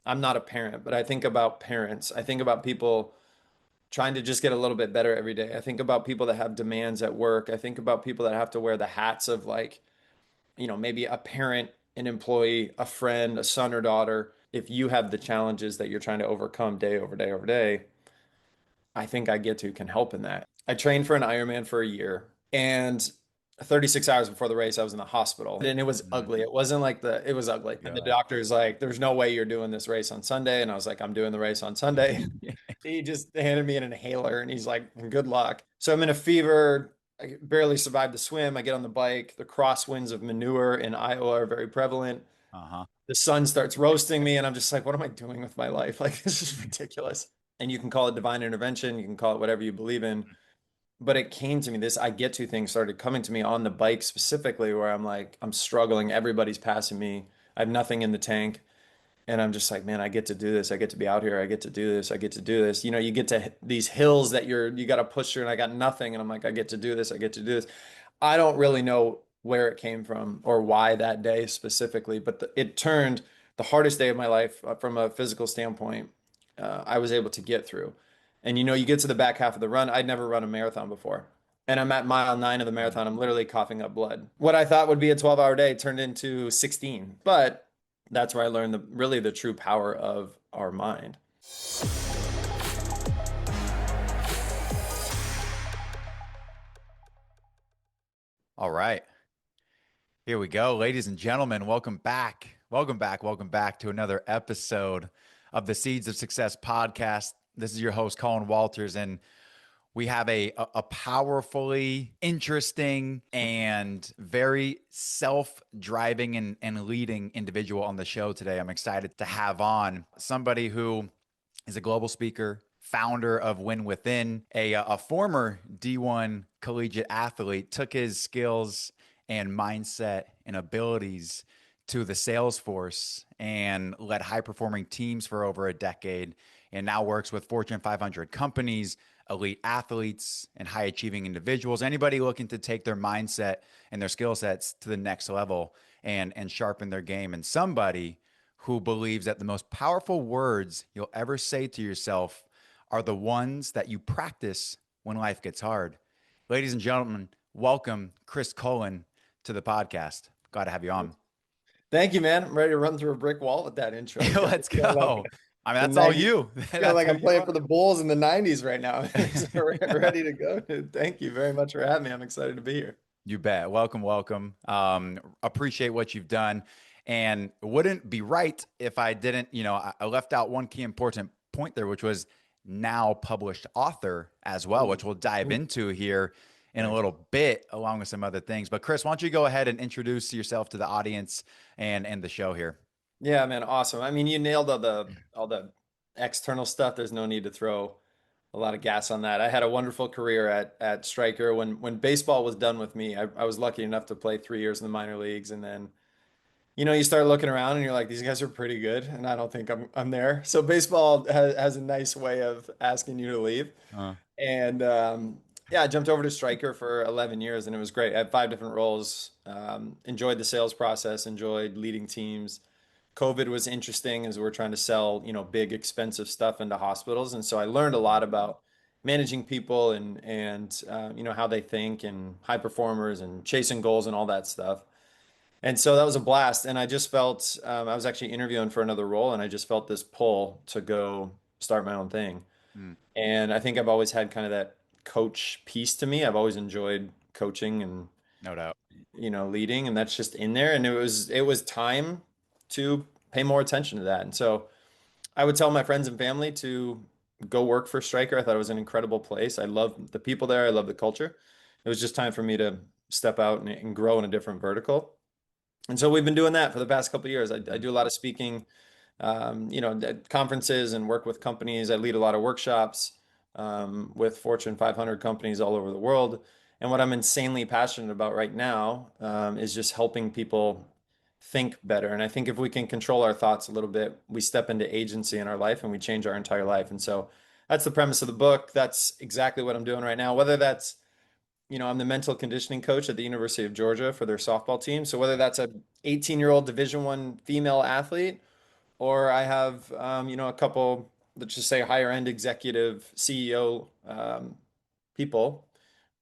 I'm not a parent, but I think about parents. I think about people trying to just get a little bit better every day. I think about people that have demands at work. I think about people that have to wear the hats of like, maybe a parent, an employee, a friend, a son or daughter. If you have the challenges that you're trying to overcome day over day over day, I think I get to can help in that. I trained for an Ironman for a year, and 36 hours before the race, I was in the hospital, and it was Mm, ugly. It was ugly. And the God. doctor's like, there's no way you're doing this race on Sunday. And I was like, I'm doing the race on Sunday. He just handed me an inhaler and he's like, good luck. So I'm in a fever. I barely survived the swim. I get on the bike. The crosswinds of manure in Iowa are very prevalent. Uh-huh. The sun starts roasting me, and I'm just like, what am I doing with my life? Like, this is ridiculous. And you can call it divine intervention, you can call it whatever you believe in. But it came to me, this I get to thing started coming to me on the bike specifically, where I'm like, I'm struggling. Everybody's passing me. I have nothing in the tank. And I'm just like, man, I get to do this. I get to be out here. I get to do this. I get to do this. You get to these hills that you got to push through, and I got nothing. And I'm like, I get to do this. I get to do this. I don't really know where it came from or why that day specifically, but it turned the hardest day of my life from a physical standpoint. I was able to get through. And you get to the back half of the run. I'd never run a marathon before. And I'm at mile 9 of the Mm. marathon. I'm literally coughing up blood. What I thought would be a 12-hour day turned into 16. But that's where I learned really the true power of our mind. All right. Here we go. Ladies and gentlemen, welcome back. Welcome back. Welcome back to another episode of the Seeds of Success podcast. This is your host, Colin Walters, and we have a powerfully interesting and very self-driving and leading individual on the show today. I'm excited to have on somebody who is a global speaker, founder of Win Within, a former D1 collegiate athlete, took his skills and mindset and abilities to the sales force and led high performing teams for over a decade, and now works with Fortune 500 companies, elite athletes, and high achieving individuals. Anybody looking to take their mindset and their skill sets to the next level and sharpen their game, and somebody who believes that the most powerful words you'll ever say to yourself are the ones that you practice when life gets hard. Ladies and gentlemen, welcome Chris Cullen to the podcast. Glad to have you on. Thank you, man. I'm ready to run through a brick wall with that intro. You got me Let's feeling like go. I mean, the that's all 90s. you. Feeling That's like who I'm you playing for are. the Bulls in the 90s right now. So ready to go. Thank you very much for having me. I'm excited to be here. You bet. Welcome, welcome. Appreciate what you've done. And wouldn't be right if I didn't, I left out one key important point there, which was now published author as well, Ooh, which we'll dive ooh, into here in a excellent. little bit, along with some other things. But Chris, why don't you go ahead and introduce yourself to the audience and the show here? Yeah, man, awesome. I mean, you nailed all the external stuff. There's no need to throw a lot of gas on that. I had a wonderful career at Stryker. When baseball was done with me, I was lucky enough to play 3 years in the minor leagues, and then you start looking around and you're like, these guys are pretty good, and I don't think I'm there. So baseball has a nice way of asking you to leave. Uh, And yeah, I jumped over to Stryker for 11 years, and it was great. I had 5 different roles. Enjoyed the sales process, enjoyed leading teams. COVID was interesting as we're trying to sell, big expensive stuff into hospitals, and so I learned a lot about managing people and how they think and high performers and chasing goals and all that stuff. And so that was a blast. And I just felt I was actually interviewing for another role, and I just felt this pull to go start my own thing. mm, And I think I've always had kind of that coach piece to me. I've always enjoyed coaching and no doubt. leading, and that's just in there. And it was time to pay more attention to that. And so I would tell my friends and family to go work for Stryker. I thought it was an incredible place. I love the people there. I love the culture. It was just time for me to step out and grow in a different vertical. And so we've been doing that for the past couple of years. I Mm, do a lot of speaking, at conferences and work with companies. I lead a lot of workshops with Fortune 500 companies all over the world. And what I'm insanely passionate about right now is just helping people think better. And I think if we can control our thoughts a little bit, we step into agency in our life and we change our entire life. And so that's the premise of the book. That's exactly what I'm doing right now. Whether that's I'm the mental conditioning coach at the University of Georgia for their softball team. So whether that's a 18-year-old Division I female athlete or I have, a couple, let's just say higher end executive CEO people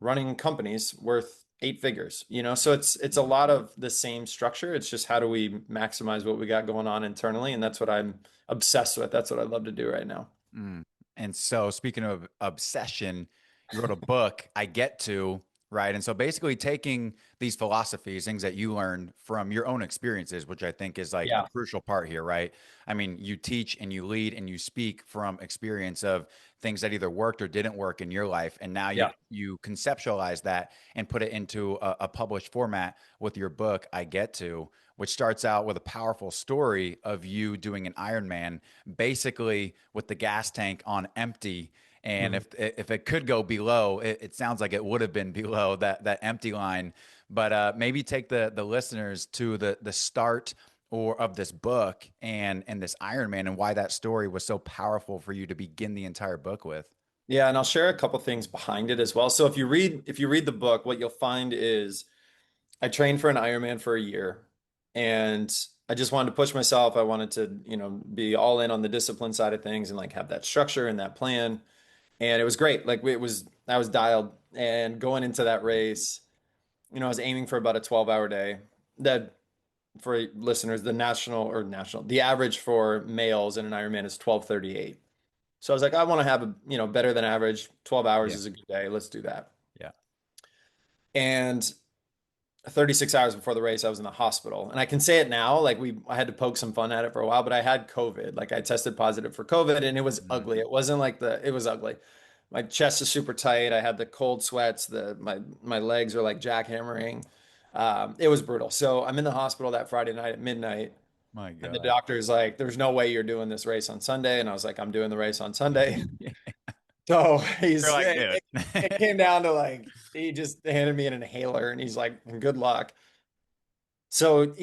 running companies worth eight figures, so it's a lot of the same structure. It's just how do we maximize what we got going on internally, and that's what I'm obsessed with. That's what I love to do right now. Mm. And so, speaking of obsession, you wrote a book, I Get To, right? And so, basically, taking these philosophies, things that you learned from your own experiences, which I think is like a Yeah. crucial part here, right? I mean, you teach and you lead and you speak from experience of things that either worked or didn't work in your life, and now you Yeah. you conceptualize that and put it into a published format with your book, I Get To, which starts out with a powerful story of you doing an Ironman basically with the gas tank on empty. And Mhm. if it could go below, it sounds like it would have been below that empty line. But maybe take the listeners to the start or of this book and this Iron Man and why that story was so powerful for you to begin the entire book with. Yeah, and I'll share a couple things behind it as well. So if you read the book, what you'll find is I trained for an Ironman for a year, and I just wanted to push myself. I wanted to, be all in on the discipline side of things and like have that structure and that plan. And it was great. Like I was dialed, and going into that race, I was aiming for about a 12-hour day. That for listeners, the average for males in an Ironman is 12:38. So I was like, I want to have a, better than average. 12 hours Yeah. is a good day. Let's do that. Yeah. And 36 hours before the race, I was in the hospital. And I can say it now, like I had to poke some fun at it for a while, but I had COVID. Like I tested positive for COVID, and it was Mm. ugly. It wasn't like it was ugly. My chest is super tight. I had the cold sweats. My legs are like jackhammering. It was brutal. So I'm in the hospital that Friday night at midnight, My and the God. doctor's like, "There's no way you're doing this race on Sunday." And I was like, "I'm doing the race on Sunday." So You're he's like, it, dude. it it came down to like he just handed me an inhaler, and he's like, "Good luck." So,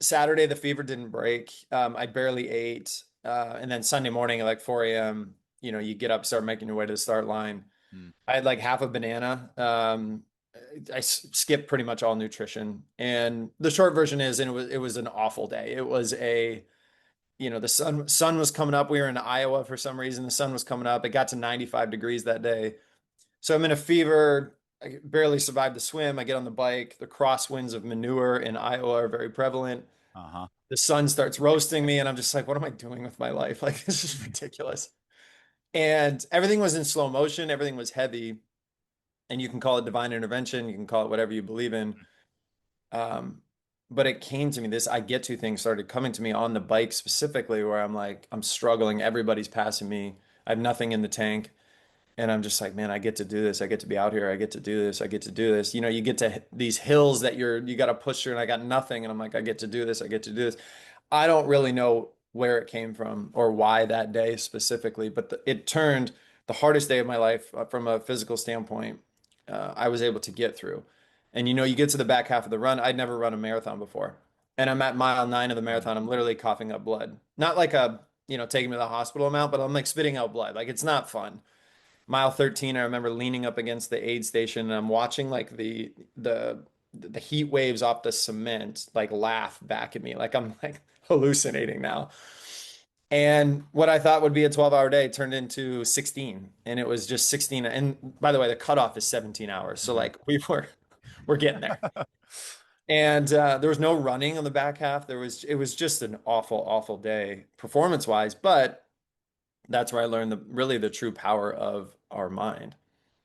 Saturday the fever didn't break. I barely ate. And then Sunday morning at like 4 a.m., you get up, start making your way to the start line. Mm. I had like half a banana. I skipped pretty much all nutrition. And the short version is, and it was an awful day. It was the sun was coming up. We were in Iowa for some reason. The sun was coming up. It got to 95 degrees that day. So I'm in a fever. I barely survived the swim. I get on the bike. The crosswinds of manure in Iowa are very prevalent. Uh-huh. The sun starts roasting me, and I'm just like, what am I doing with my life? Like, this is ridiculous. And everything was in slow motion. Everything was heavy. And you can call it divine intervention. You can call it whatever you believe in. Um, but it came to me, this I get to thing started coming to me on the bike specifically, where I'm like, I'm struggling. Everybody's passing me. I have nothing in the tank. And I'm just like, man, I get to do this. I get to be out here. I get to do this. I get to do this. You get to these hills that you got to push through, and I got nothing. And I'm like, I get to do this. I get to do this. I don't really know where it came from or why that day specifically, but it turned the hardest day of my life from a physical standpoint. I was able to get through. And you get to the back half of the run. I'd never run a marathon before. And I'm at mile 9 of the Mm. marathon. I'm literally coughing up blood. Not like taking me to the hospital amount, but I'm like spitting out blood. Like it's not fun. Mile 13, I remember leaning up against the aid station, and I'm watching like the heat waves off the cement like laugh back at me. Like I'm like hallucinating now. And what I thought would be a 12-hour day turned into 16. And it was just 16. And by the way, the cutoff is 17 hours. So Mhm. like we're getting there. And there was no running on the back half. It was just an awful, awful day performance wise. But that's where I learned really the true power of our mind.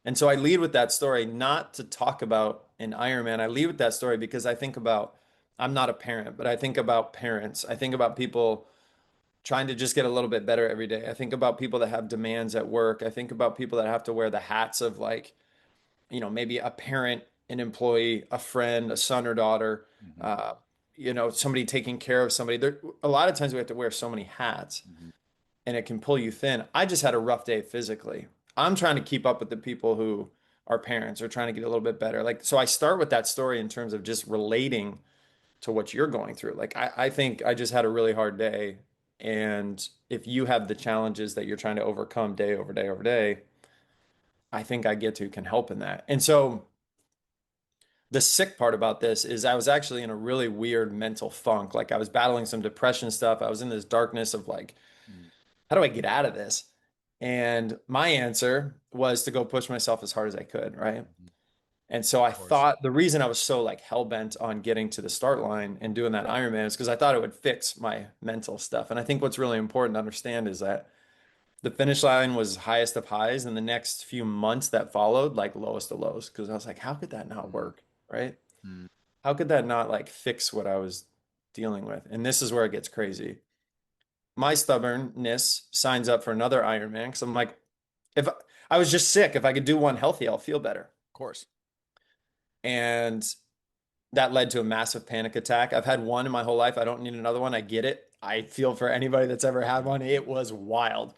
And so I lead with that story, not to talk about an Ironman. I lead with that story because I'm not a parent, but I think about parents. I think about people trying to just get a little bit better every day. I think about people that have demands at work. I think about people that have to wear the hats of like, maybe a parent, an employee, a friend, a son or daughter, Mhm. uh, somebody taking care of somebody. A lot of times we have to wear so many hats, Mhm. and it can pull you thin. I just had a rough day physically. I'm trying to keep up with the people who are parents or trying to get a little bit better. Like, so I start with that story in terms of just relating to what you're going through. Like, I think I just had a really hard day. And if you have the challenges that you're trying to overcome day over day over day, I think I get to can help in that. And so the sick part about this is I was actually in a really weird mental funk. Like I was battling some depression stuff. I was in this darkness of like, Mm, how do I get out of this? And my answer was to go push myself as hard as I could, right? mhm. And so I Of course. thought the reason I was so like hell bent on getting to the start line and doing that Ironman is because I thought it would fix my mental stuff. And I think what's really important to understand is that the finish line was highest of highs, and the next few months that followed, like lowest of lows. Because I was like, how could that not Mm, work? Right? mm, How could that not like fix what I was dealing with? And this is where it gets crazy. My stubbornness signs up for another Ironman because I'm like, if I was just sick, if I could do one healthy, I'll feel better. of course. And that led to a massive panic attack. I've had one in my whole life. I don't need another one. I get it. I feel for anybody that's ever had Mm, one. It was wild.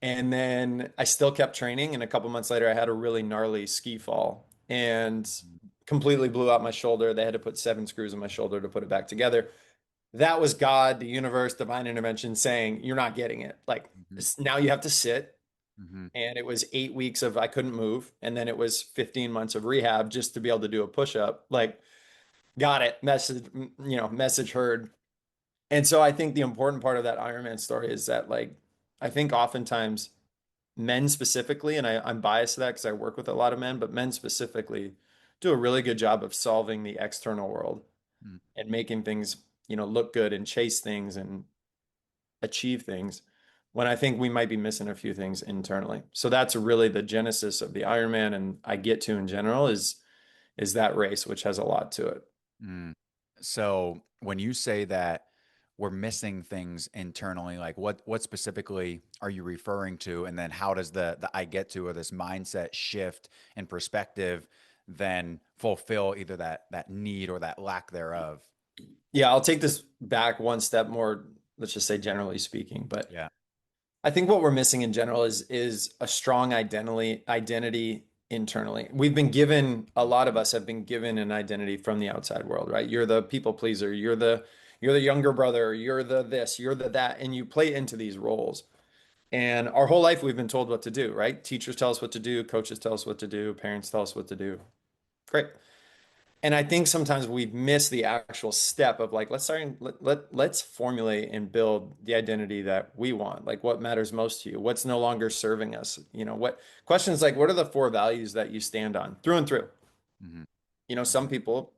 And then I still kept training. And a couple months later, I had a really gnarly ski fall and mm, completely blew out my shoulder. They had to put 7 screws in my shoulder to put it back together. That was God, the universe, divine intervention saying, you're not getting it. Like mhm, now you have to sit. mhm, And it was 8 weeks of I couldn't move. And then it was 15 months of rehab just to be able to do a push up. Like, got it. Message, message heard. And so I think the important part of that Ironman story is that, like, I think oftentimes men specifically, and I'm biased to that because I work with a lot of men, but men specifically do a really good job of solving the external world mm, and making things, look good and chase things and achieve things when I think we might be missing a few things internally. So that's really the genesis of the Ironman and I get to in general is that race, which has a lot to it. mm. So when you say that we're missing things internally, like what specifically are you referring to? And then how does the I get to or this mindset shift and perspective then fulfill either that need or that lack thereof? Yeah, I'll take this back one step more, let's just say generally speaking, but Yeah. I think what we're missing in general is a strong identity internally. We've been given a lot of us have been given an identity from the outside world, right? You're the people pleaser, you're the younger brother, you're the this, you're the that, and you play into these roles. And our whole life we've been told what to do, right? Teachers tell us what to do, coaches tell us what to do, parents tell us what to do. Great. And I think sometimes we miss the actual step of like let's formulate and build the identity that we want. Like what matters most to you? What's no longer serving us? What questions like what are the 4 values that you stand on through and through? Hmm. Some people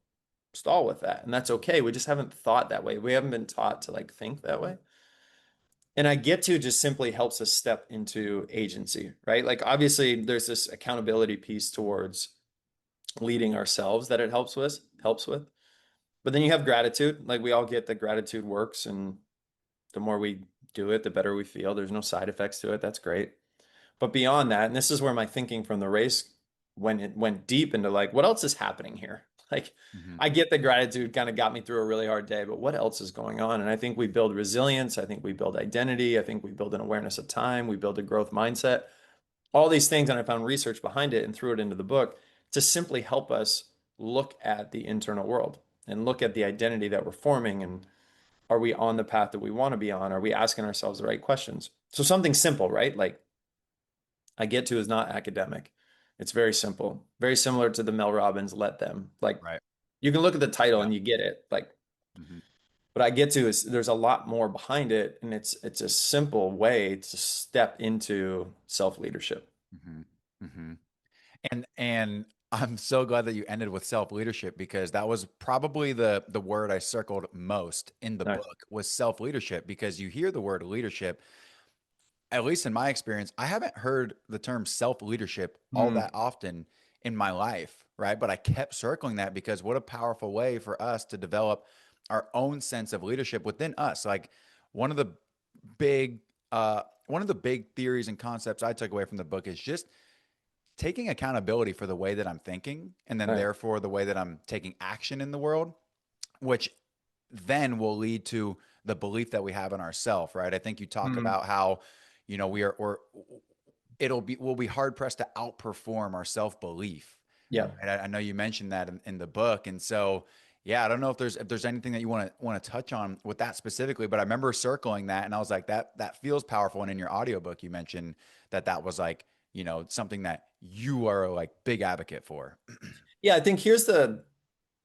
stall with that, and that's okay. We just haven't thought that way. We haven't been taught to like think that way. And I get to just simply helps us step into agency, right? Like obviously there's this accountability piece towards leading ourselves that it helps with. But then you have gratitude. Like we all get that gratitude works, and the more we do it, the better we feel. There's no side effects to it. That's great. But beyond that, and this is where my thinking from the race when it went deep into like, what else is happening here? Like, Hmm. I get the gratitude kind of got me through a really hard day, but what else is going on? And I think we build resilience. I think we build identity. I think we build an awareness of time. We build a growth mindset. All these things, and I found research behind it and threw it into the book to simply help us look at the internal world and look at the identity that we're forming and are we on the path that we want to be on? Are we asking ourselves the right questions? So something simple, right? Like I get to is not academic. It's very simple, very similar to the Mel Robbins Let Them. Like Right. you can look at the title Yeah. and you get it. Like Hmm. what I get to is there's a lot more behind it and it's a simple way to step into self-leadership. Hmm. Hmm. And I'm so glad that you ended with self-leadership because that was probably the word I circled most in the Nice. book was self-leadership because you hear the word leadership, at least in my experience, I haven't heard the term self-leadership all Hmm. that often in my life, right? But I kept circling that because what a powerful way for us to develop our own sense of leadership within us. Like one of the big one of the big theories and concepts I took away from the book is just taking accountability for the way that I'm thinking and then Nice. therefore the way that I'm taking action in the world, which then will lead to the belief that we have in ourselves, right? I think you talk Hmm. about how, we are, or we'll be hard pressed to outperform our self belief. Yeah. And I know you mentioned that in the book. And so, yeah, I don't know if there's anything that you want to touch on with that specifically, but I remember circling that and I was like, that feels powerful. And in your audiobook, you mentioned that was like, something that you are like big advocate for. Yeah, I think here's the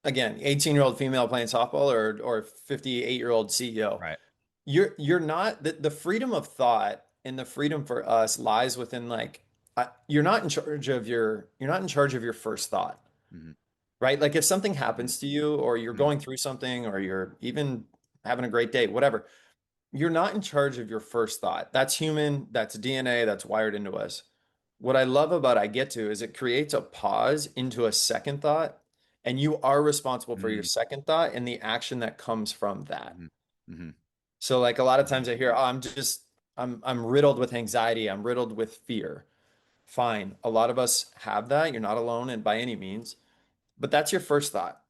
again, 18-year-old female playing softball or 58-year-old CEO. Right. You're not the freedom of thought and the freedom for us lies within like you're not in charge of your first thought, Mm-hmm. right? Like if something happens to you or you're Mm-hmm. going through something or you're even having a great day, whatever, you're not in charge of your first thought. That's human, that's DNA, that's wired into us. What I love about I get to is it creates a pause into a second thought, and you are responsible for your second thought and the action that comes from that. Mm-hmm. Mm-hmm. So like a lot of Mm-hmm. times I hear, oh, I'm riddled with anxiety, I'm riddled with fear. Fine. A lot of us have that. You're not alone and by any means, but that's your first thought.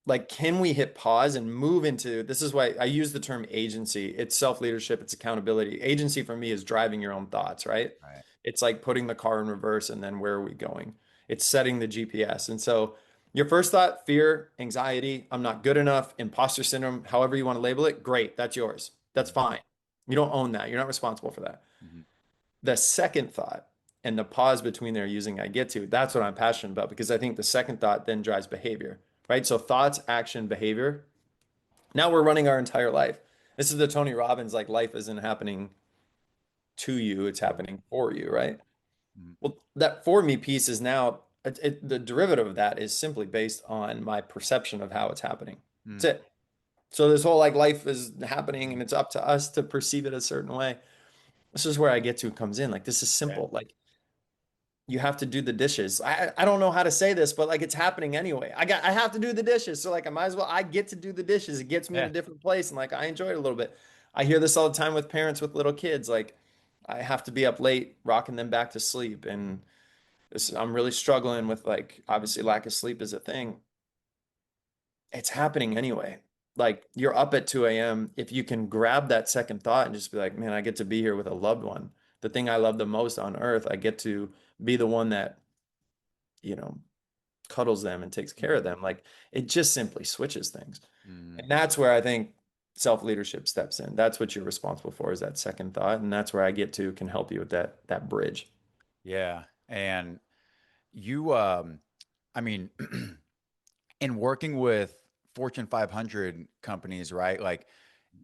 Like, can we hit pause and move into this is why I use the term agency. It's self-leadership, it's accountability. Agency for me is driving your own thoughts, right? Right. It's like putting the car in reverse and then where are we going? It's setting the GPS. And so your first thought, fear, anxiety, I'm not good enough, imposter syndrome, however you want to label it, great, that's yours. That's fine. You don't own that. You're not responsible for that. Mm-hmm. The second thought and the pause between there using I get to, that's what I'm passionate about because I think the second thought then drives behavior, right? So thoughts, action, behavior. Now we're running our entire life. This is the Tony Robbins, like life isn't happening to you, it's happening for you, right? Mm-hmm. Well, that for me piece is now the derivative of that is simply based on my perception of how it's happening. Mm-hmm. That's it. So this whole like life is happening and it's up to us to perceive it a certain way. This is where I get to comes in. Like this is Yeah. simple. Like you have to do the dishes. I don't know how to say this, but like it's happening anyway. I have to do the dishes. So like I might as well I get to do the dishes. It gets me in a Yeah. different place and like I enjoy it a little bit. I hear this all the time with parents with little kids. Like I have to be up late rocking them back to sleep and I'm really struggling with like obviously lack of sleep is a thing. It's happening anyway. Like you're up at 2 a.m. If you can grab that second thought and just be like, man, I get to be here with a loved one. The thing I love the most on earth, I get to be the one that, you know, cuddles them and takes care of them. Like it just simply switches things. Mm-hmm. And that's where I think self-leadership steps in. That's what you're responsible for is that second thought. And that's where I get to can help you with that bridge. Yeah. And you, I mean, in working with Fortune 500 companies, right? Like,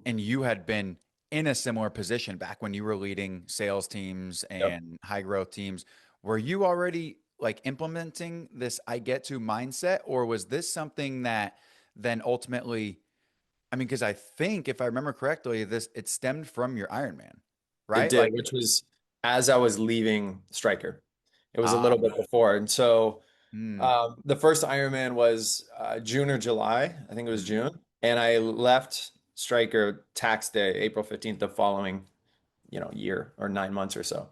and you had been in a similar position back when you were leading sales teams Yep. and high growth teams. Were you already like implementing this I get to mindset, or was this something that then ultimately, I mean, because I think if I remember correctly, this it stemmed from your Ironman, It right? did, Like, which was as I was leaving Stryker. It was a ah, little bit before. And so mm, the first Ironman was June or July. I think it was mm, June. And I left Stryker tax day, April 15th, the following, year or 9 months or so.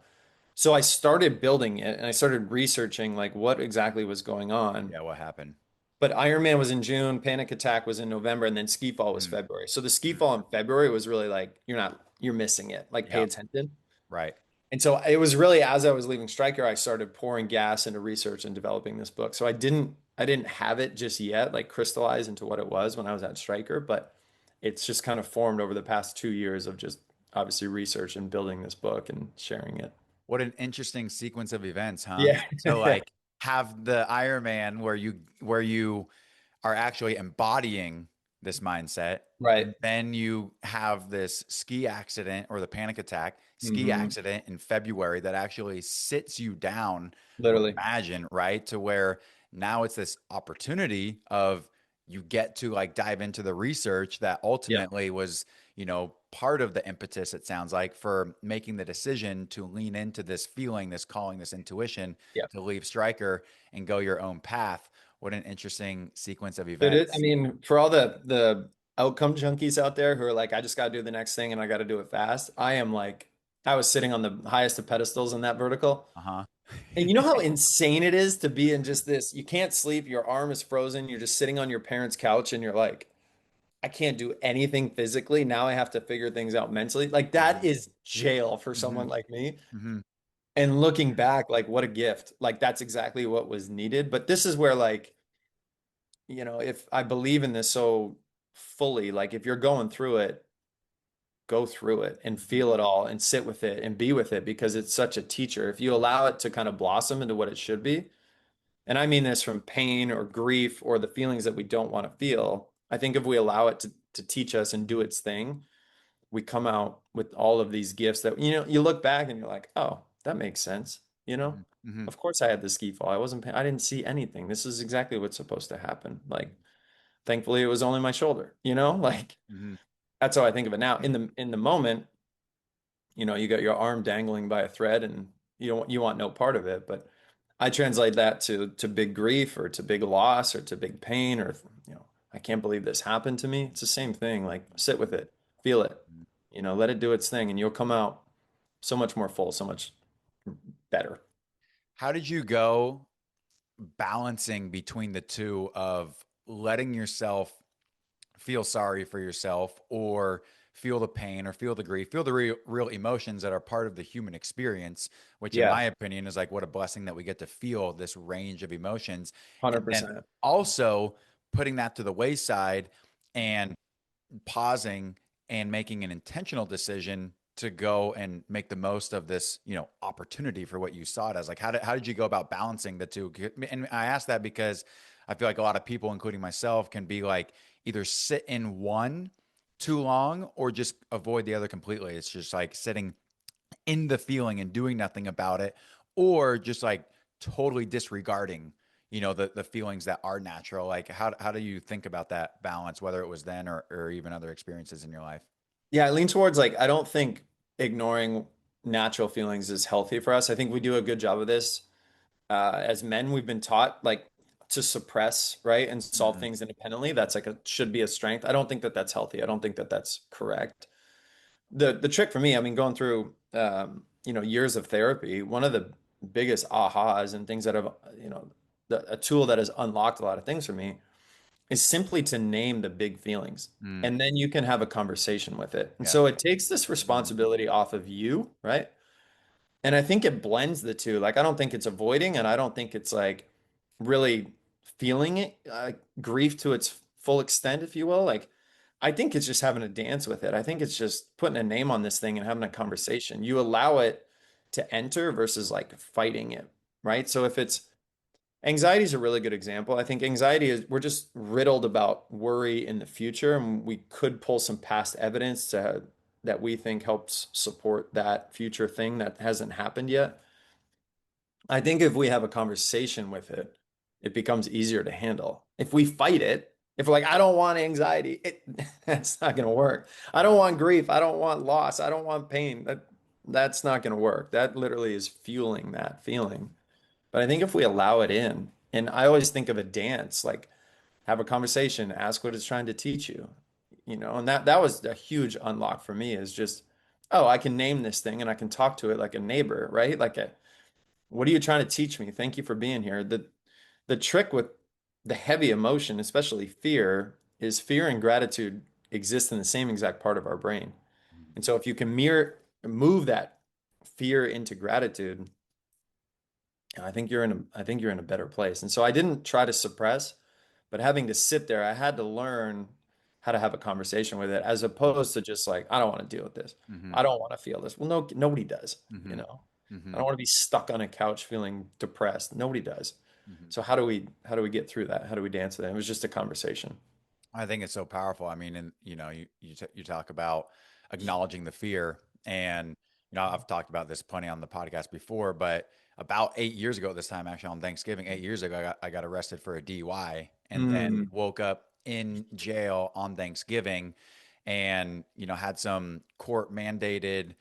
So I started building it and I started researching like what exactly was going on. yeah, what happened? But Ironman was in June, Panic Attack was in November, and then Ski Fall was Mm, February. So the Ski mm, Fall in February was really like, you're missing it. Like pay yeah, attention. right. And so it was really as I was leaving Stryker, I started pouring gas into research and developing this book. So I didn't have it just yet, like crystallize into what it was when I was at Stryker, but it's just kind of formed over the past 2 years of just obviously research and building this book and sharing it. What an interesting sequence of events, huh? Yeah. So like have the Ironman where you are actually embodying this mindset. Right. And then you have this ski accident or the panic attack ski Hmm. accident in February that actually sits you down, I would Literally. imagine, right? To where now it's this opportunity of you get to like dive into the research that Yeah. ultimately was, part of the impetus, it sounds like, for making the decision to lean into this feeling, this calling, this intuition Yeah. to leave Stryker and go your own path. What an interesting sequence of I events. mean, for all the outcome junkies out there who are like, I just got to do the next thing and I got to do it fast. I am like, I was sitting on the highest of pedestals in that vertical. Uh-huh. And you know how insane it is to be in just this, you can't sleep, your arm is frozen, you're just sitting on your parents' couch and you're like, I can't do anything physically. Now I have to figure things out mentally. Like that Mhm. is jail for someone Mhm. like me. Mhm. And looking back, like what a gift. Like that's exactly what was needed. But this is where like, if I believe in this so fully, like if you're going through it, go through it and Mhm. feel it all and sit with it and be with it because it's such a teacher. If you allow it to kind of blossom into what it should be, And I mean this from pain or grief or the feelings that we don't want to feel. I think if we allow it to teach us and do its thing, we come out with all of these gifts that, you look back and you're like, oh, that makes sense. Mhm. Mhm. Of course I had the ski fall. I didn't see anything. This is exactly what's supposed to happen. Like, thankfully it was only my shoulder, like Mhm. that's how I think of it now. In the moment, you got your arm dangling by a thread and you want no part of it. But I translate that to big grief or to big loss or to big pain or, I can't believe this happened to me. It's the same thing. Like sit with it, feel it, let it do its thing and you'll come out so much more full, so much better. How did you go balancing between the two of letting yourself feel sorry for yourself or feel the pain or feel the grief, feel the real emotions that are part of the human experience, which in Yeah, my opinion is like what a blessing that we get to feel this range of emotions. And then 100%. also putting that to the wayside and pausing and making an intentional decision to go and make the most of this, opportunity for what you saw it as. Like, how did you go about balancing the two? And I ask that because I feel like a lot of people, including myself, can be like either sit in one too long or just avoid the other completely. It's just like sitting in the feeling and doing nothing about it, or just like totally disregarding, the feelings that are natural. Like how do you think about that balance, whether it was then or even other experiences in your life? Yeah, I lean towards like I don't think ignoring natural feelings is healthy for us. I think we do a good job of this. As men, we've been taught like to suppress, right, and solve Mm-hmm. things independently. That's like a should be a strength. I don't think that that's healthy. I don't think that that's correct. The trick for me, I mean, going through years of therapy, one of the biggest ahas and things that have a tool that has unlocked a lot of things for me is simply to name the big feelings. Mm, And then you can have a conversation with it. And yeah. so it takes this responsibility off of you, right? And I think it blends the two. Like, I don't think it's avoiding, and I don't think it's like really feeling it, grief to its full extent, if you will. Like, I think it's just having a dance with it. I think it's just putting a name on this thing and having a conversation. You allow it to enter versus like fighting it, right? So if it's anxiety is a really good example. I think anxiety is we're just riddled about worry in the future, and we could pull some past evidence that we think helps support that future thing that hasn't happened yet. I think if we have a conversation with it, it becomes easier to handle. If we fight it, if we're like, I don't want anxiety, that's not going to work. I don't want grief. I don't want loss. I don't want pain. That's not going to work. That literally is fueling that feeling. But I think if we allow it in, and I always think of a dance, like have a conversation, ask what it's trying to teach you, and that was a huge unlock for me is just, oh, I can name this thing and I can talk to it like a neighbor, right? What are you trying to teach me? Thank you for being here. The trick with the heavy emotion, especially fear, is fear and gratitude exist in the same exact part of our brain. And so if you can move that fear into gratitude, I think you're in a better place. And so I didn't try to suppress, but having to sit there, I had to learn how to have a conversation with it as opposed to just like, I don't want to deal with this. Mm-hmm. I don't want to feel this. Well, no, nobody does, you Mm-hmm. know. I Mm-hmm. don't want to be stuck on a couch feeling depressed. Nobody does. Mm-hmm. So how do we get through that? How do we dance with it? It was just a conversation. I think it's so powerful. I mean, and you talk about acknowledging the fear, and I've talked about this plenty on the podcast before, but about 8 years ago at this time, actually on Thanksgiving, 8 years ago, I got arrested for a DUI, and then Mm, woke up in jail on Thanksgiving, and had some court mandated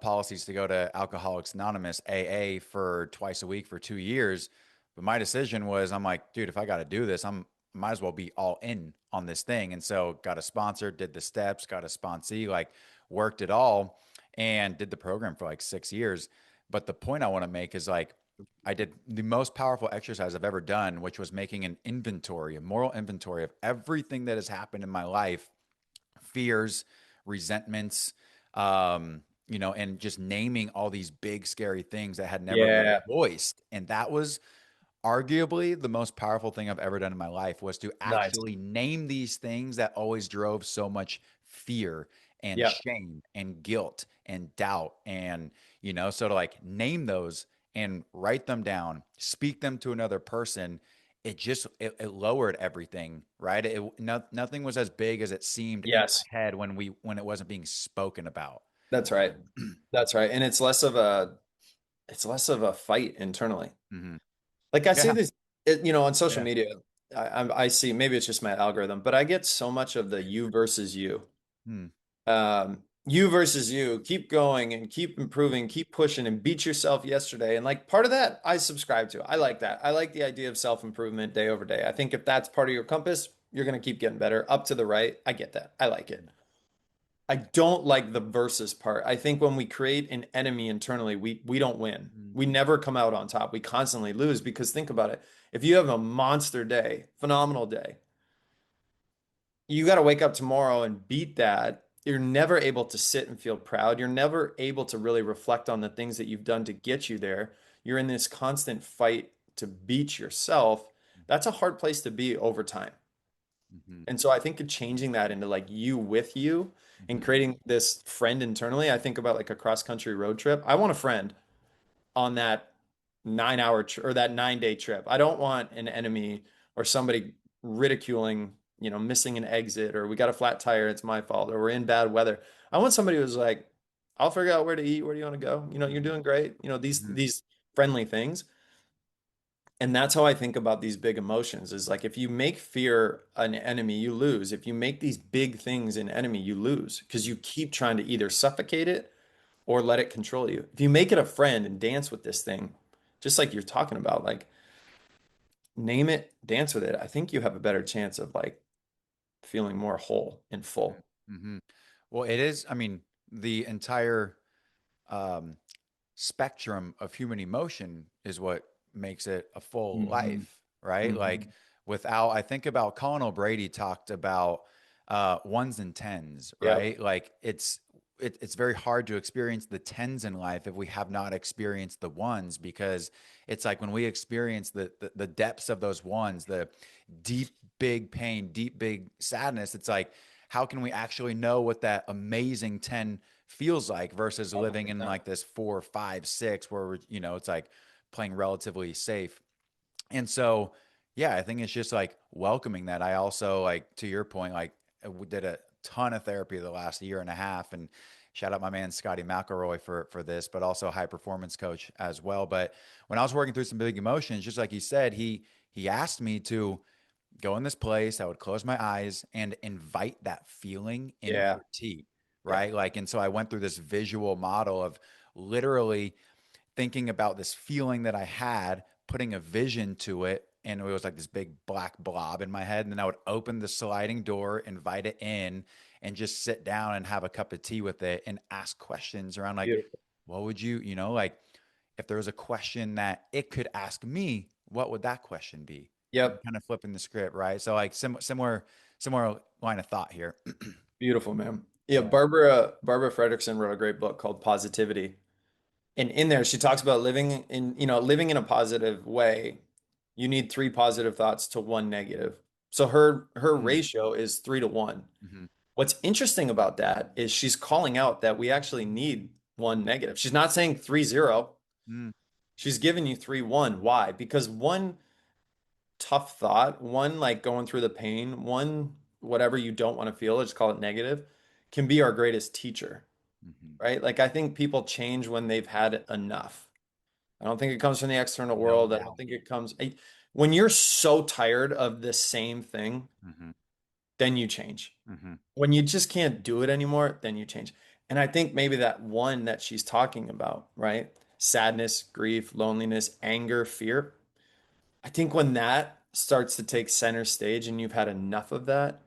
policies to go to Alcoholics Anonymous AA for twice a week for 2 years. But my decision was, I'm like, dude, if I got to do this, I'm might as well be all in on this thing. And so got a sponsor, did the steps, got a sponsee, like worked it all and did the program for like 6 years. But the point I want to make is like, I did the most powerful exercise I've ever done, which was making an inventory, a moral inventory of everything that has happened in my life, fears, resentments, and just naming all these big, scary things that had never been yeah, voiced. And that was arguably the most powerful thing I've ever done in my life, was to nice. actually name these things that always drove so much fear and Yeah. shame and guilt and doubt. And, so to like name those and write them down, speak them to another person, it lowered everything, right? Nothing was as big as it seemed in Yes, my head when it wasn't being spoken about. that's right. That's right. And it's less of a fight internally. Hmm. Like I see Yeah. this, on social Yeah. media. I see, maybe it's just my algorithm, but I get so much of the you versus you. Hmm. You versus you, keep going and keep improving, keep pushing and beat yourself yesterday. And like part of that I subscribe to. I like that. I like the idea of self-improvement day over day. I think if that's part of your compass, you're going to keep getting better up to the right. I get that. I like it. I don't like the versus part. I think when we create an enemy internally, we don't win. Hmm. We never come out on top. We constantly lose because think about it. If you have a monster day, phenomenal day, you got to wake up tomorrow and beat that. You're never able to sit and feel proud. You're never able to really reflect on the things that you've done to get you there. You're in this constant fight to beat yourself. That's a hard place to be over time. Hmm. And so I think changing that into like you with you and Hmm. creating this friend internally, I think about like a cross country road trip. I want a friend on that 9 hour or that 9 day trip. I don't want an enemy or somebody ridiculing, missing an exit or we got a flat tire, it's my fault, or we're in bad weather. I want somebody who's like, I'll figure out where to eat, where do you want to go? You're Hmm. doing great. These Hmm. these friendly things. And that's how I think about these big emotions is like if you make fear an enemy, you lose. If you make these big things an enemy, you lose because you keep trying to either suffocate it or let it control you. If you make it a friend and dance with this thing, just like you're talking about, like name it, dance with it, I think you have a better chance of like feeling more whole and full. Hmm. Well, it is, I mean, the entire um, spectrum of human emotion is what makes it a full Hmm. life, right? Like Hmm. I think about Colin O'Brady talked about ones and tens, Yep. right? Like it's very hard to experience the tens in life if we have not experienced the ones, because it's like when we experience the depths of those ones, the deep big pain, deep big sadness, it's like how can we actually know what that amazing 10 feels like versus living in 100%. like this 4, 5, 6 where we're, it's like playing relatively safe. And so, yeah, I think it's just like welcoming that. I also, like, to your point, like, we did a ton of therapy the last year and a half, and shout out my man Scotty McElroy for this, but also high performance coach as well. But when I was working through some big emotions, just like he said, he asked me to go in this place. I would close my eyes and invite that feeling into Yeah. a T, Yeah. right? Like, and so I went through this visual model of literally thinking about this feeling that I had, putting a vision to it. And it was like this big black blob in my head. And then I would open the sliding door, invite it in, and just sit down and have a cup of tea with it and ask questions around like, Beautiful. what would like if there was a question that it could ask me, what would that question be? And Yep. kind of flipping the script, right? So like similar line of thought here. Beautiful, man. Yeah, Yeah. Barbara Fredrickson wrote a great book called Positivity. And in there, she talks about living in a positive way. You need three positive thoughts to one negative. So her Mm. ratio is 3 to 1. Hmm. What's interesting about that is she's calling out that we actually need one negative. She's not saying 3-0. Mm. She's giving you 3-1. Why? Because one tough thought, one like going through the pain, one whatever you don't want to feel, let's call it negative, can be our greatest teacher, Hmm. right? Like I think people change when they've had enough. I don't think it comes from the external No world. I doubt. don't think it comes when you're so tired of the same thing, Hmm. then you change. Hmm. When you just can't do it anymore, then you change. And I think maybe that one that she's talking about, right? Sadness, grief, loneliness, anger, fear. I think when that starts to take center stage and you've had enough of that,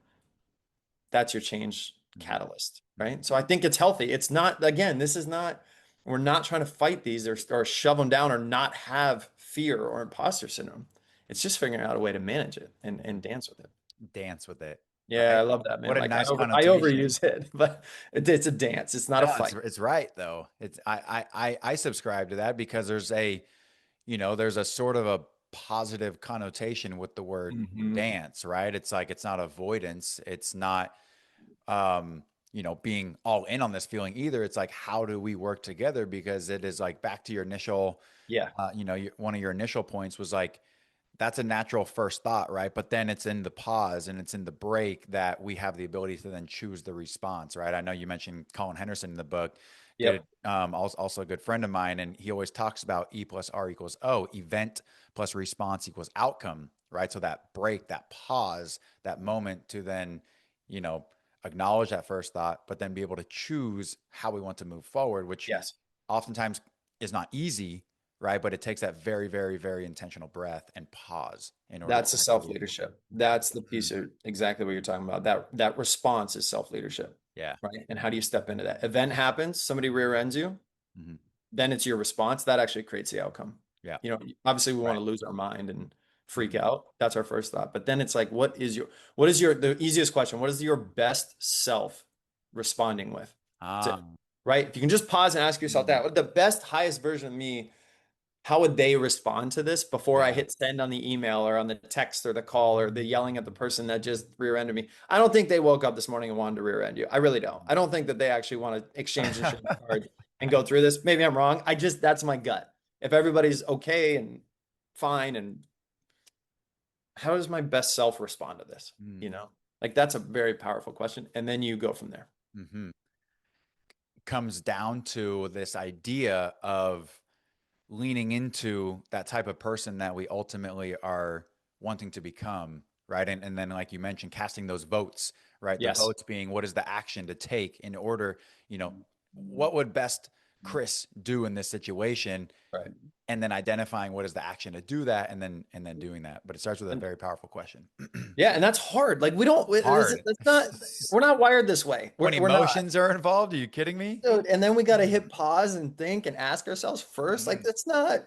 that's your change Hmm. catalyst, Hmm. right? So I think it's healthy. It's not, again, this is not, we're not trying to fight these or shove them down or not have fear or imposter syndrome. It's just figuring out a way to manage it and dance with it. Dance with it, Yeah, I right? love that, What man. a Like nice I connotation. overuse it, but it's a dance. It's not a No, it's fight. it's right though. It's I subscribe to that because there's a sort of a positive connotation with the word Hmm. dance, right? It's like it's not avoidance. It's not um, being all in on this feeling either. It's like, how do we work together? Because it is like back to your initial, Yeah. one of your initial points was like, that's a natural first thought, right? But then it's in the pause and it's in the break that we have the ability to then choose the response, right? I know you mentioned Colin Henderson in the book, good, Yep. also a good friend of mine, and he always talks about E plus R equals O, event plus response equals outcome, right? So that break, that pause, that moment to then, you know, acknowledge that first thought, but then be able to choose how we want to move forward, which Yes. oftentimes is not easy, right? But it takes that very, very, very intentional breath and pause in order to That's the actually, self-leadership. yeah. That's the Mhm. piece of exactly what you're talking about. That response is self-leadership, Yeah. right? And how do you step into that? Event happens, somebody rear ends you, Hmm. then it's your response that actually creates the outcome. Yeah. Obviously we want Right. to lose our mind and freak Hmm. out. That's our first thought. But then it's like, what is your the easiest question? What is your best self responding with? To, Ah. right? If you can just pause and ask yourself Mhm. that, what the best, highest version of me, how would they respond to this before I Yeah. hit send on the email or on the text or the call or the yelling at the person that just rear-ended me? I don't think they woke up this morning and wanted to rear-end you. I really don't. I don't think that they actually want to exchange insurance cards and go through this. Maybe I'm wrong. That's my gut. If everybody's okay and fine, and how does my best self respond to this? You Mm. know, like that's a very powerful question. And then you go from there. Hmm. Comes down to this idea of leaning into that type of person that we ultimately are wanting to become, right? And then, like you mentioned, casting those votes, right? The Yes. votes being what is the action to take in order, what would best Chris do in this situation? Right. And then identifying what is the action to do that, and then doing that. But it starts with a And very powerful question. yeah, and that's hard. Like we don't, Hard. that's not, we're not wired this way. When We're not. emotions are involved, are you kidding me? Dude, and then we got to hit pause and think and ask ourselves first. Like, Mhm.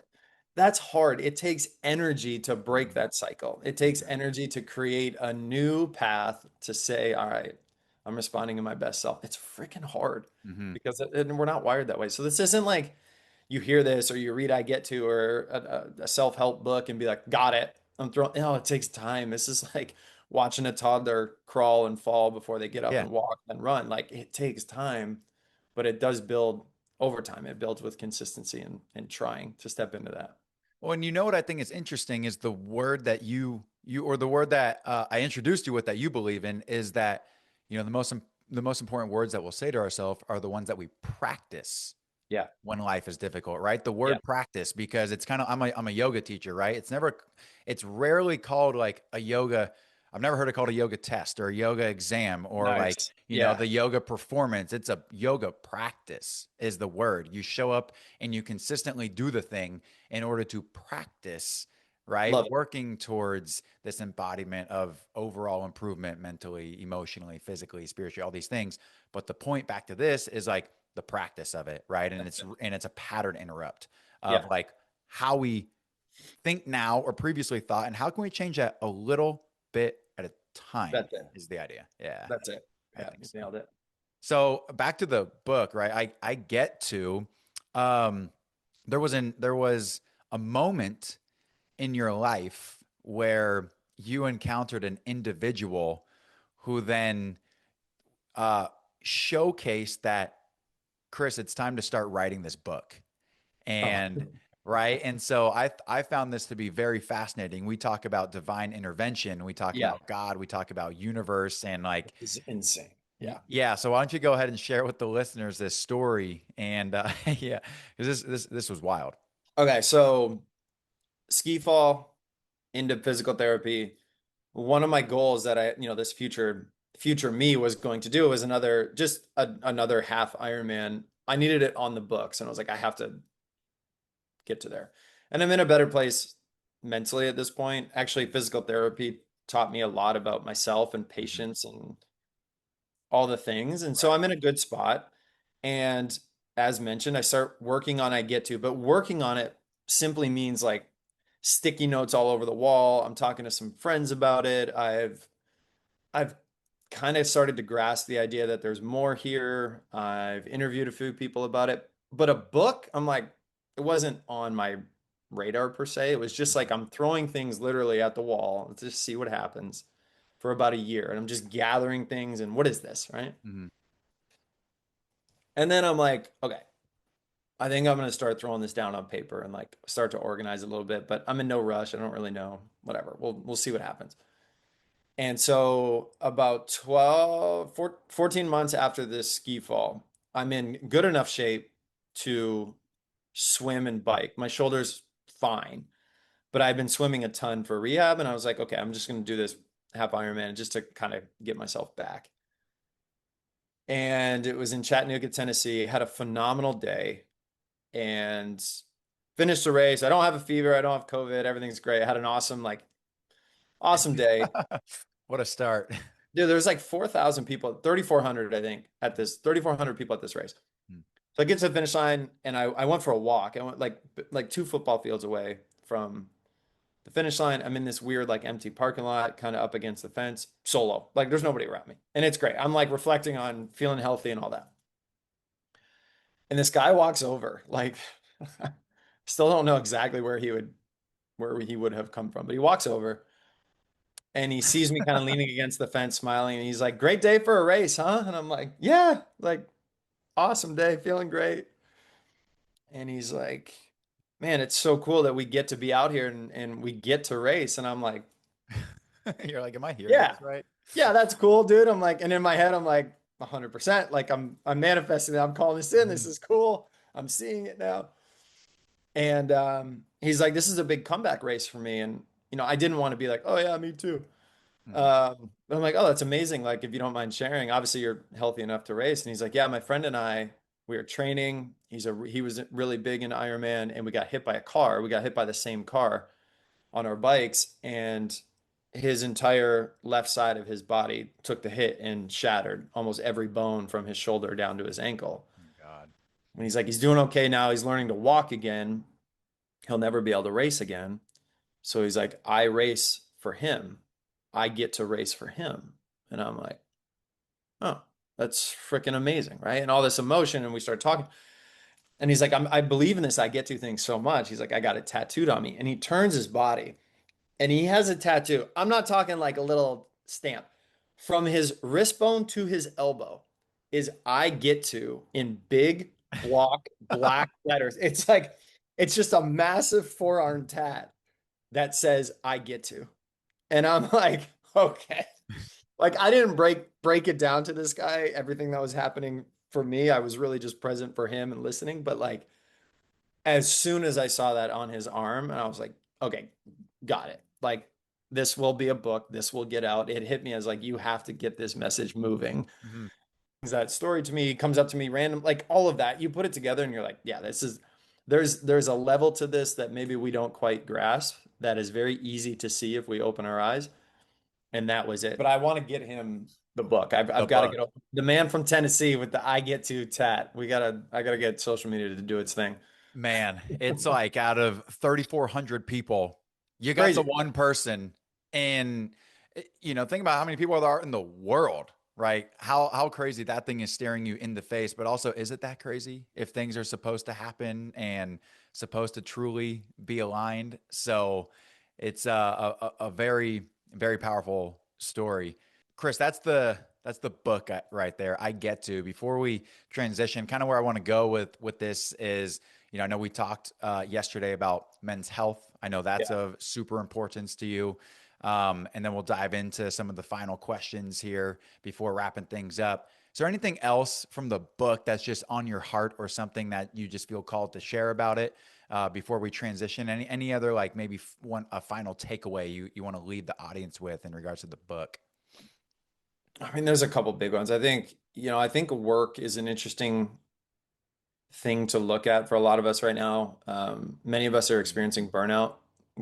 that's hard. It takes energy to break Mhm. that cycle. It takes energy to create a new path to say, all right, I'm responding to my best self. It's freaking hard Mhm. because and we're not wired that way. So this isn't like you hear this or you read I Get To or a self-help book and be like, got it. I'm throwing, no, it takes time. This is like watching a toddler crawl and fall before they get up Yeah. and walk and run. Like it takes time, but it does build over time. It builds with consistency and trying to step into that. Well, and you know what I think is interesting is the word that or the word that I introduced you with that you believe in is that the most important words that we'll say to ourselves are the ones that we practice Yeah. when life is difficult, right? The Yeah. word practice, because it's kind of, I'm a yoga teacher, right? It's rarely called like a yoga. I've never heard it called a yoga test or a yoga exam or like, Nice. Yeah. the yoga performance. It's a yoga practice is the word. You show up and you consistently do the thing in order to practice, right? Love it. Working towards this embodiment of overall improvement mentally, emotionally, physically, spiritually, all these things. But the point back to this is like, the practice of it, right? And That's it's it. and it's a pattern interrupt of Yeah. like how we think now or previously thought, and how can we change that a little bit at a time That's it. is the idea. Yeah, That's it. I Yeah. think You so. nailed it. So back to the book, right? I get to um there was a moment in your life where you encountered an individual who then uh showcased that, Chris, it's time to start writing this book. Oh, And right. And so I found this to be very fascinating. We talk about divine intervention, we talk yeah. about God, we talk about universe, and like, It's insane. Yeah. yeah. So why don't you go ahead and share with the listeners this story? And yeah, because this was wild. Okay. So ski fall into physical therapy. One of my goals that this future me was going to do was another half Ironman. I needed it on the books, and I was like, I have to get to there. And I'm in a better place mentally at this point. Actually, physical therapy taught me a lot about myself and Mhm. patience and all the things. And so Right. I'm in a good spot. And as mentioned, I start working on I Get To, but working on it simply means like sticky notes all over the wall. I'm talking to some friends about it. I've kind of started to grasp the idea that there's more here. I've interviewed a few people about it, but a book, I'm like, it wasn't on my radar per se. It was just like Mhm. I'm throwing things literally at the wall. Let's just see what happens for about a year. And I'm just gathering things and what is this, right? Mhm. And then I'm like, okay, I think I'm gonna start throwing this down on paper and like start to organize a little bit, but I'm in no rush. I don't really know. Whatever. We'll see what happens. And so about 14 months after this ski fall, I'm in good enough shape to swim and bike. My shoulder's fine, but I've been swimming a ton for rehab, and I was like, okay, I'm just gonna do this half Ironman just to kind of get myself back. And it was in Chattanooga, Tennessee. Had a phenomenal day and finished the race. I don't have a fever. I don't have COVID. Everything's great. I had an awesome, like, awesome day. What a start. Dude, there was like 4,000 people, 3,400, I think, at this, 3,400 people at this race. Hmm. So I get to the finish line and I went for a walk. I went like two football fields away from the finish line. I'm in this weird, like, empty parking lot, kind of up against the fence, solo. Like, there's nobody around me. And it's great. I'm like reflecting on feeling healthy and all that. And this guy walks over, like, still don't know exactly where he would have come from, but he walks over and he sees me kind of leaning against the fence, smiling, and he's like, "Great day for a race, huh?" And I'm like, "Yeah, like, awesome day, feeling great." And he's like, "Man, it's so cool that we get to be out here and we get to race." And I'm like, You're like, am I hearing "Yeah, this right? yeah, that's cool, dude." I'm like, and in my head, I'm like, 100%. Like, I'm manifesting it. I'm calling this in. This Mhm. is cool. I'm seeing it now. And he's like, "This is a big comeback race for me." And I didn't want to be like, "Oh yeah, me too." Mhm. But I'm like, "Oh, that's amazing. Like, if you don't mind sharing, obviously you're healthy enough to race." And he's like, "Yeah, my friend and I, we were training. He was really big into Ironman, and we got hit by a car. We got hit by the same car on our bikes, and his entire left side of his body took the hit and shattered almost every bone from his shoulder down to his ankle." Oh, God. And he's like, "He's doing okay now. He's learning to walk again. He'll never be able to race again." So he's like, "I race for him. I get to race for him." And I'm like, "Oh, that's freaking amazing." Right. And all this emotion. And we start talking. And he's like, I believe in this I get to thing so much. He's like, "I got it tattooed on me." And he turns his body and he has a tattoo. I'm not talking like a little stamp. From his wrist bone to his elbow is "I get to" in big block black letters. It's like, it's just a massive forearm tat that says "I get to." And I'm like, okay. Like, I didn't break it down to this guy, everything that was happening for me. I was really just present for him and listening. But like, as soon as I saw that on his arm, and I was like, okay, got it. Like, this will be a book. This will get out. It hit me as like, you have to get this message moving. Mhm. That story to me comes up to me random, like all of that. You put it together and you're like, yeah, there's a level to this that maybe we don't quite grasp that is very easy to see if we open our eyes. And that was it. But I want to get him the book. The I've got to book. get the man from Tennessee with the "I get to" tat. I gotta get social media to do its thing. Man, it's like out of 3,400 people, you got the Crazy. one person. And think about how many people there are in the world, right? How crazy that thing is staring you in the face. But also, is it that crazy if things are supposed to happen and supposed to truly be aligned? So it's a very, very powerful story. Chris, that's the book right there. I get to. Before we transition, kind of where I want to go with this is, I know we talked yesterday about men's health. I know Yeah. that's of super importance to you. And then we'll dive into some of the final questions here before wrapping things up. Is there anything else from the book that's just on your heart or something that you just feel called to share about it before we transition? Any other, like, maybe a final takeaway you want to leave the audience with in regards to the book? I mean, there's a couple big ones. I think work is an interesting thing to look at for a lot of us right now. Many of us are experiencing burnout.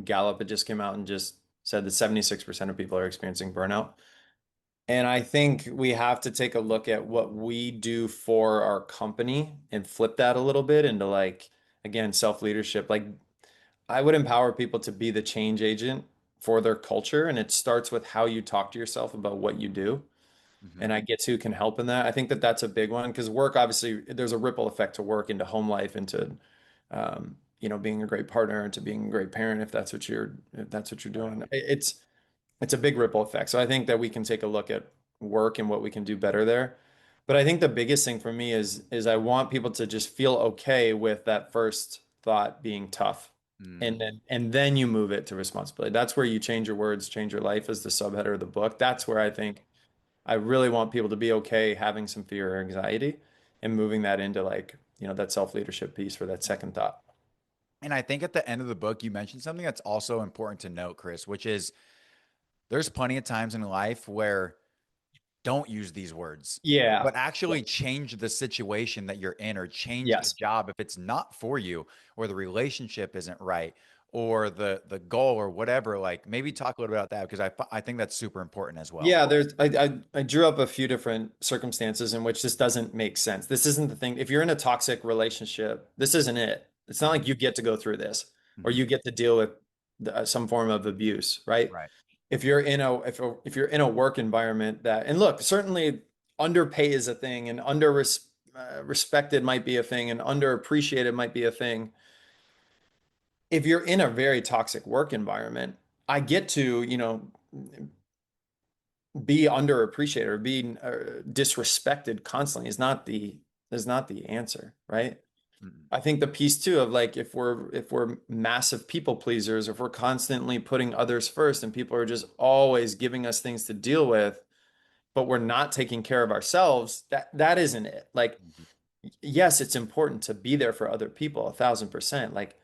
Gallup had just came out and just said that 76% of people are experiencing burnout. And I think we have to take a look at what we do for our company and flip that a little bit into, like, again, self-leadership. Like, I would empower people to be the change agent for their culture. And it starts with how you talk to yourself about what you do. Hmm. And I get to can help in that. I think that that's a big one because work, obviously, there's a ripple effect to work into home life, into being a great partner, into being a great parent if that's what you're Yeah. doing. It's a big ripple effect. So I think that we can take a look at work and what we can do better there. But I think the biggest thing for me is I want people to just feel okay with that first thought being tough. Mm, And then you move it to responsibility. That's where you change your words, change your life as the subheader of the book. That's where I think I really want people to be okay having some fear or anxiety and moving that into like, that self-leadership piece for that second mhm. thought. And I think at the end of the book, you mentioned something that's also important to note, Chris, which is there's plenty of times in life where don't use these words, Yeah. but actually change the situation that you're in or change the Yes. job if it's not for you or the relationship isn't right or the goal or whatever. Like maybe talk a little bit about that because I think that's super important as well. Yeah, I drew up a few different circumstances in which this doesn't make sense. This isn't the thing. If you're in a toxic relationship, this isn't it. It's not like Mhm, you get to go through this or mhm. you get to deal with some form of abuse, right? Right. If you're in a work environment that, and look, certainly underpay is a thing and respected might be a thing and underappreciated might be a thing. If you're in a very toxic work environment, I get to, be underappreciated or being disrespected constantly is not the answer, right? Mhm, I think the piece too of like if we're massive people pleasers, if we're constantly putting others first and people are just always giving us things to deal with, but we're not taking care of ourselves, that isn't it. Like, mhm, yes, it's important to be there for other people 1,000%. Like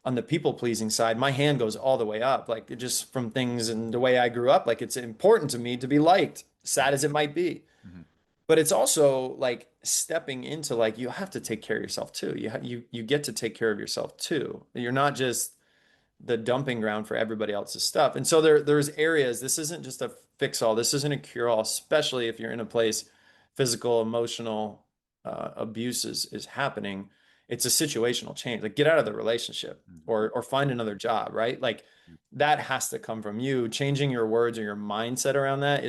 on the people pleasing side, my hand goes all the way up, like just from things and the way I grew up. Like it's important to me to be liked, sad mhm, as it might be. mhm, But it's also like stepping into like you have to take care of yourself too. You get to take care of yourself too. You're not just the dumping ground for everybody else's stuff. And so there's areas, this isn't just a fix all, this isn't a cure all, especially if you're in a place physical, emotional abuse is happening. It's a situational change. Like get out of the relationship mhm, or find another job, right? Like that has to come from you. Changing your words or your mindset around that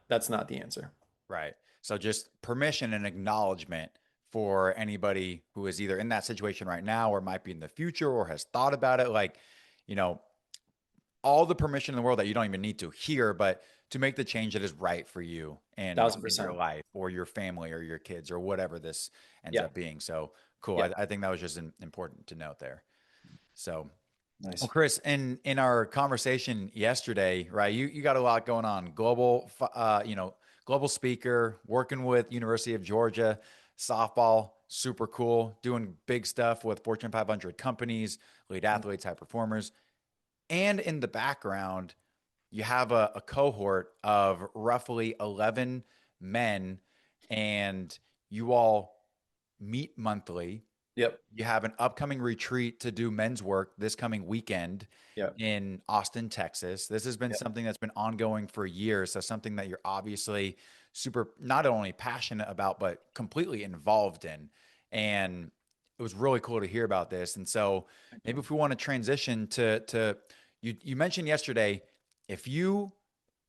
that's not the answer. Right. So just permission and acknowledgement for anybody who is either in that situation right now or might be in the future or has thought about it. Like, you know, all the permission in the world that you don't even need to hear, but to make the change that is right for you and Thousand in your percent. life or your family or your kids or whatever this ends Yeah. up being. So cool. Yeah. I think that was just important to note there. So well, Nice. Chris, in our conversation yesterday, right? You got a lot going on. Global speaker, working with University of Georgia, softball, super cool, doing big stuff with Fortune 500 companies, lead athletes, high performers, and in the background, you have a cohort of roughly 11 men, and you all meet monthly. Yep. You have an upcoming retreat to do men's work this coming weekend Yep. in Austin, Texas. This has been Yep. something that's been ongoing for years. So something that you're obviously super not only passionate about, but completely involved in. And it was really cool to hear about this. And so Thank maybe you. if we want to transition to you mentioned yesterday, if you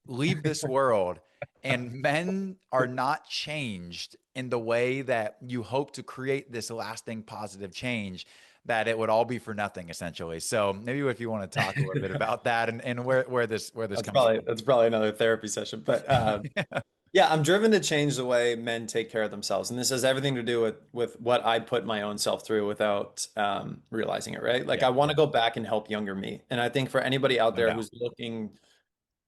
leave this world and men are not changed in the way that you hope to create this lasting positive change, that it would all be for nothing essentially. So maybe if you want to talk a little bit about that and where this That's comes probably from. that's probably another therapy session. But yeah, I'm driven to change the way men take care of themselves, and this has everything to do with what I put my own self through without realizing it, right? Like Yeah, I want to go back and help younger me, and I think for anybody out no there doubt. who's looking,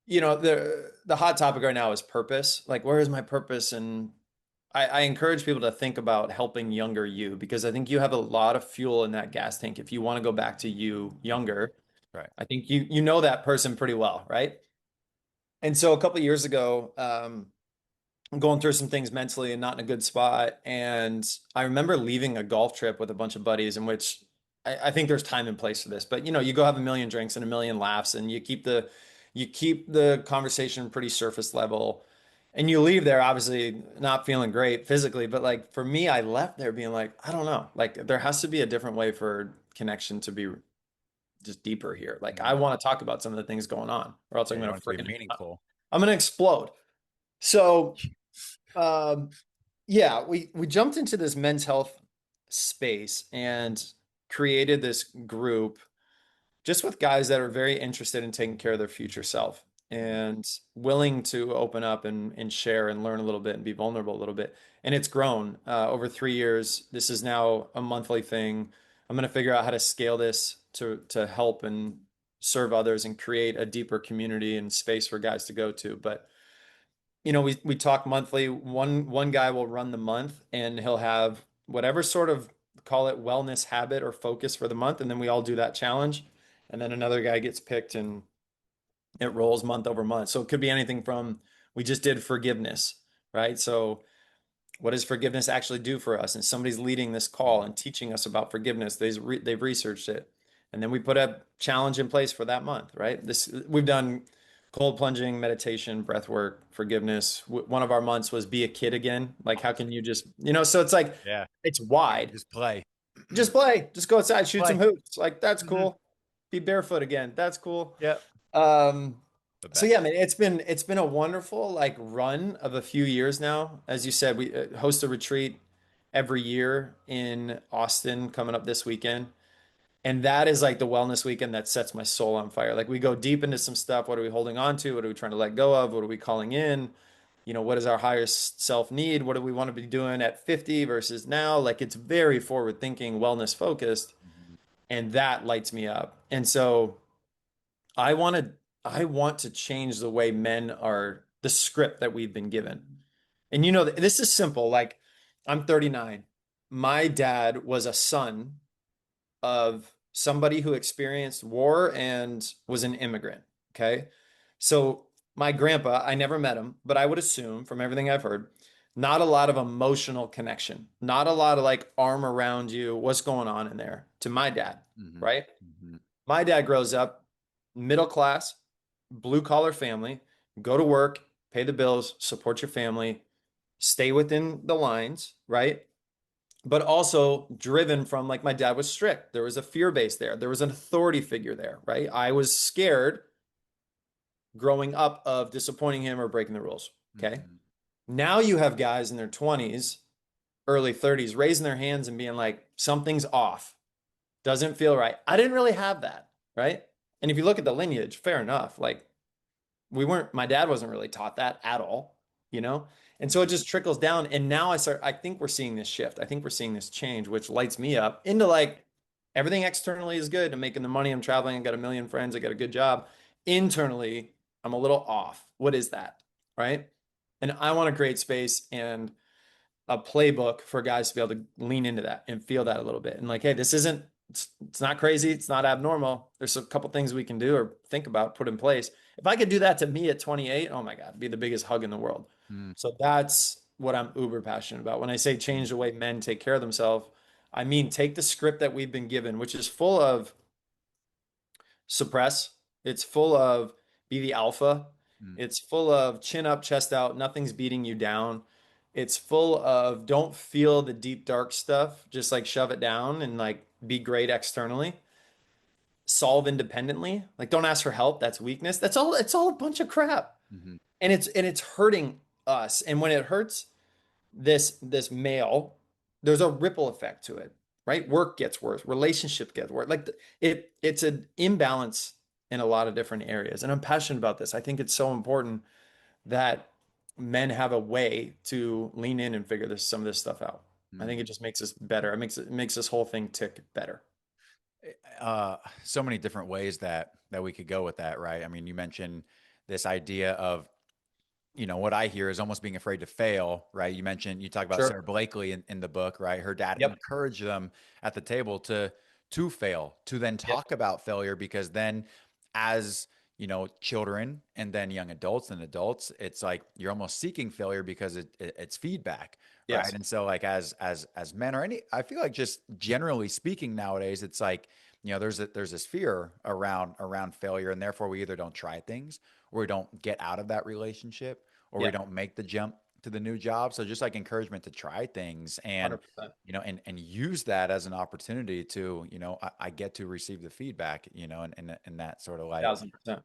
the hot topic right now is purpose. Like, where is my purpose? And I encourage people to think about helping younger you because I think you have a lot of fuel in that gas tank. If you want to go back to you younger, Right. I think you know that person pretty well, right? And so a couple of years ago, I'm going through some things mentally and not in a good spot. And I remember leaving a golf trip with a bunch of buddies in which I think there's time and place for this, but you go have a million drinks and a million laughs and you keep the conversation pretty surface level. And you leave there obviously not feeling great physically, but like for me, I left there being like, I don't know, like there has to be a different way for connection to be just deeper here. Like I Mhm. want to talk about some of the things going on, or else Yeah, I'm you gonna want it to be freaking meaningful. I'm gonna explode. So um yeah, we jumped into this men's health space and created this group just with guys that are very interested in taking care of their future self. Mhm. and willing to open up and share and learn a little bit and be vulnerable a little bit. And it's grown over 3 years. This is now a monthly thing. I'm going to figure out how to scale this to help and serve others and create a deeper community and space for guys to go to. But we talk monthly. One guy will run the month and he'll have whatever sort of, call it, wellness habit or focus for the month, and then we all do that challenge. And then another guy gets picked and it rolls month over month. So it could be anything from, we just did forgiveness, right? So what does forgiveness actually do for us? And somebody's leading this call Mhm. and teaching us about forgiveness. They've researched it. And then we put a challenge in place for that month, right? We've done cold plunging, meditation, breath work, forgiveness. One of our months was be a kid again. Like, how can you just, so it's like, Yeah. it's wide. Just play. Just play, just go outside, shoot some Play. hoops. Like, that's Hmm. cool. Be barefoot again. That's cool. Yep. Um, The so yeah, best. man, it's been a wonderful like run of a few years now. As you said, we host a retreat every year in Austin coming up this weekend. And that is like the wellness weekend that sets my soul on fire. Like we go deep into some stuff. What are we holding on to? What are we trying to let go of? What are we calling in? What does our higher self need? What do we want to be doing at 50 versus now? Like it's very forward thinking, wellness focused, Mhm. and that lights me up. And so I want to I want to change the way men are the script that we've been given. And this is simple. Like I'm 39. My dad was a son of somebody who experienced war and was an immigrant. Okay. So my grandpa, I never met him, but I would assume from everything I've heard, not a lot of emotional connection, not a lot of like arm around you, what's going on in there to my dad, Mhm. right? Mhm. My dad grows up middle class, blue collar family, go to work, pay the bills, support your family, stay within the lines, right? But also driven from, like, my dad was strict. There was a fear base there. There was an authority figure there, right? I was scared growing up of disappointing him or breaking the rules. Okay. Mhm. Now you have guys in their 20s, early 30s raising their hands and being like, something's off. Doesn't feel right. I didn't really have that, right? And if you look at the lineage, fair enough. Like my dad wasn't really taught that at all, you know? And so it Mhm. just trickles down. And now I think we're seeing this shift. I think we're seeing this change, which lights me up into like everything externally is good. I'm making the money. I'm traveling. I got a million friends. I got a good job. Internally, I'm a little off. What is that? Right. And I want to create space and a playbook for guys to be able to lean into that and feel that a little bit. And like, hey, it's not crazy. It's not abnormal. There's a couple things we can do or think about, put in place. If I could do that to me at 28, oh my God, it'd be the biggest hug in the world. Mhm. So that's what I'm uber passionate about. When I say change the way men take care of themselves, I mean, take the script that we've been given, which is full of suppress. It's full of be the alpha. Mhm. It's full of chin up, chest out. Nothing's beating you down. It's full of don't feel the deep, dark stuff. Just like shove it down and like be great externally. Solve independently. Like don't ask for help. That's weakness. It's all a bunch of crap. Mhm. And it's hurting us. And when it hurts this male, there's a ripple effect to it, right? Work gets worse, relationship gets worse. Like it's an imbalance in a lot of different areas. And I'm passionate about this. I think it's so important that men have a way to lean in and figure some of this stuff out. I think Mhm. it just makes us better. It makes this whole thing tick better. So many different ways that we could go with that, right? I mean, you mentioned this idea of, what I hear is almost being afraid to fail, right? You talk about Sure. Sarah Blakely in the book, right? Her dad Yep. encouraged them at the table to fail, to then Yep. talk about failure, because then as children and then young adults and adults, it's like you're almost seeking failure because it's feedback, right? Yes. And so like as men, or any, I feel like just generally speaking nowadays, it's like, there's this fear around failure, and therefore we either don't try things, or we don't get out of that relationship, or we Yeah. don't make the jump to the new job. So just like encouragement to try things, and 100%. and use that as an opportunity to, I get to receive the feedback, and that sort of like, 1,000%.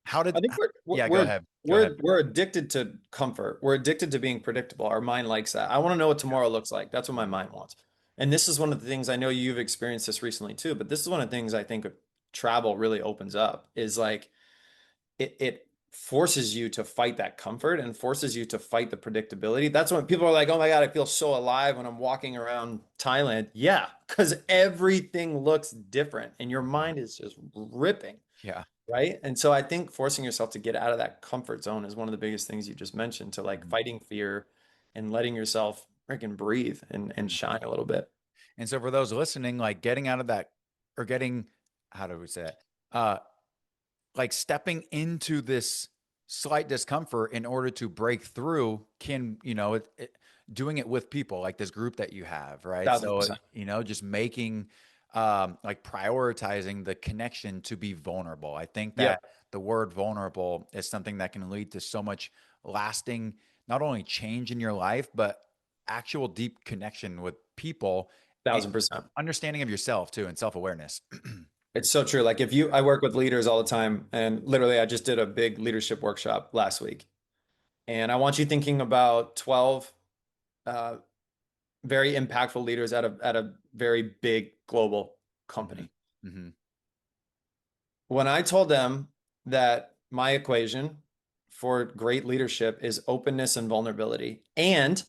how I did think we're yeah, go we're ahead. Go ahead. we're we're addicted to comfort. We're addicted to being predictable. Our mind likes that. I want to know what tomorrow looks like. That's what my Mhm. mind wants. And this is one of the things I know you've experienced this recently too, but this is one of the things I think travel really opens up is like it forces you to fight that comfort and forces you to fight the predictability. That's when people are like, oh my God, I feel so alive when I'm walking around Thailand. Yeah, because everything looks different and your Mhm. mind is just ripping, Yeah. right? And so I think forcing yourself to get out of that comfort zone is one of the biggest things you just mentioned, to like Mhm. fighting fear and letting yourself freaking breathe and Mhm. shine a little bit. And so for those listening, like getting out of that or getting, how do we say it? Uh, like stepping into this slight discomfort in order to break through can, doing it with people like this group that you have, right? Thousand So, percent. just making, like prioritizing the connection to be vulnerable. I think that Yep. the word vulnerable is something that can lead to so much lasting, not only change in your life, but actual deep connection with people and 1000%. understanding of yourself too and self-awareness. It's so true. Like if you, I work with leaders all the time, and literally I just did a big leadership workshop last week. And I want you thinking about 12 uh, very impactful leaders at a very big global Hmm. company. Hmm. When I told them that my equation for great leadership is openness and vulnerability, and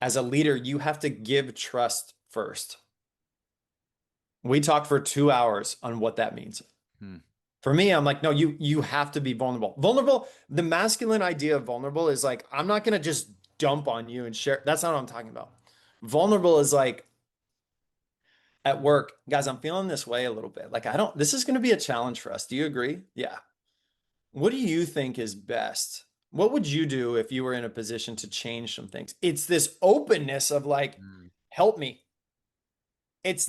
as a leader, you have to give trust first. We talked for 2 hours on what that means. Hmm. For me, I'm like, no, you have to be vulnerable. Vulnerable, the masculine idea of vulnerable is like, I'm not gonna just dump on you and share. That's not what I'm talking about. Vulnerable is like at work, guys, I'm feeling this way a little bit. Like, I don't, this is gonna be a challenge for us. Do you agree? Yeah. What do you think is best? What would you do if you were in a position to change some things? It's this openness of like, Mm, help me. mm, It's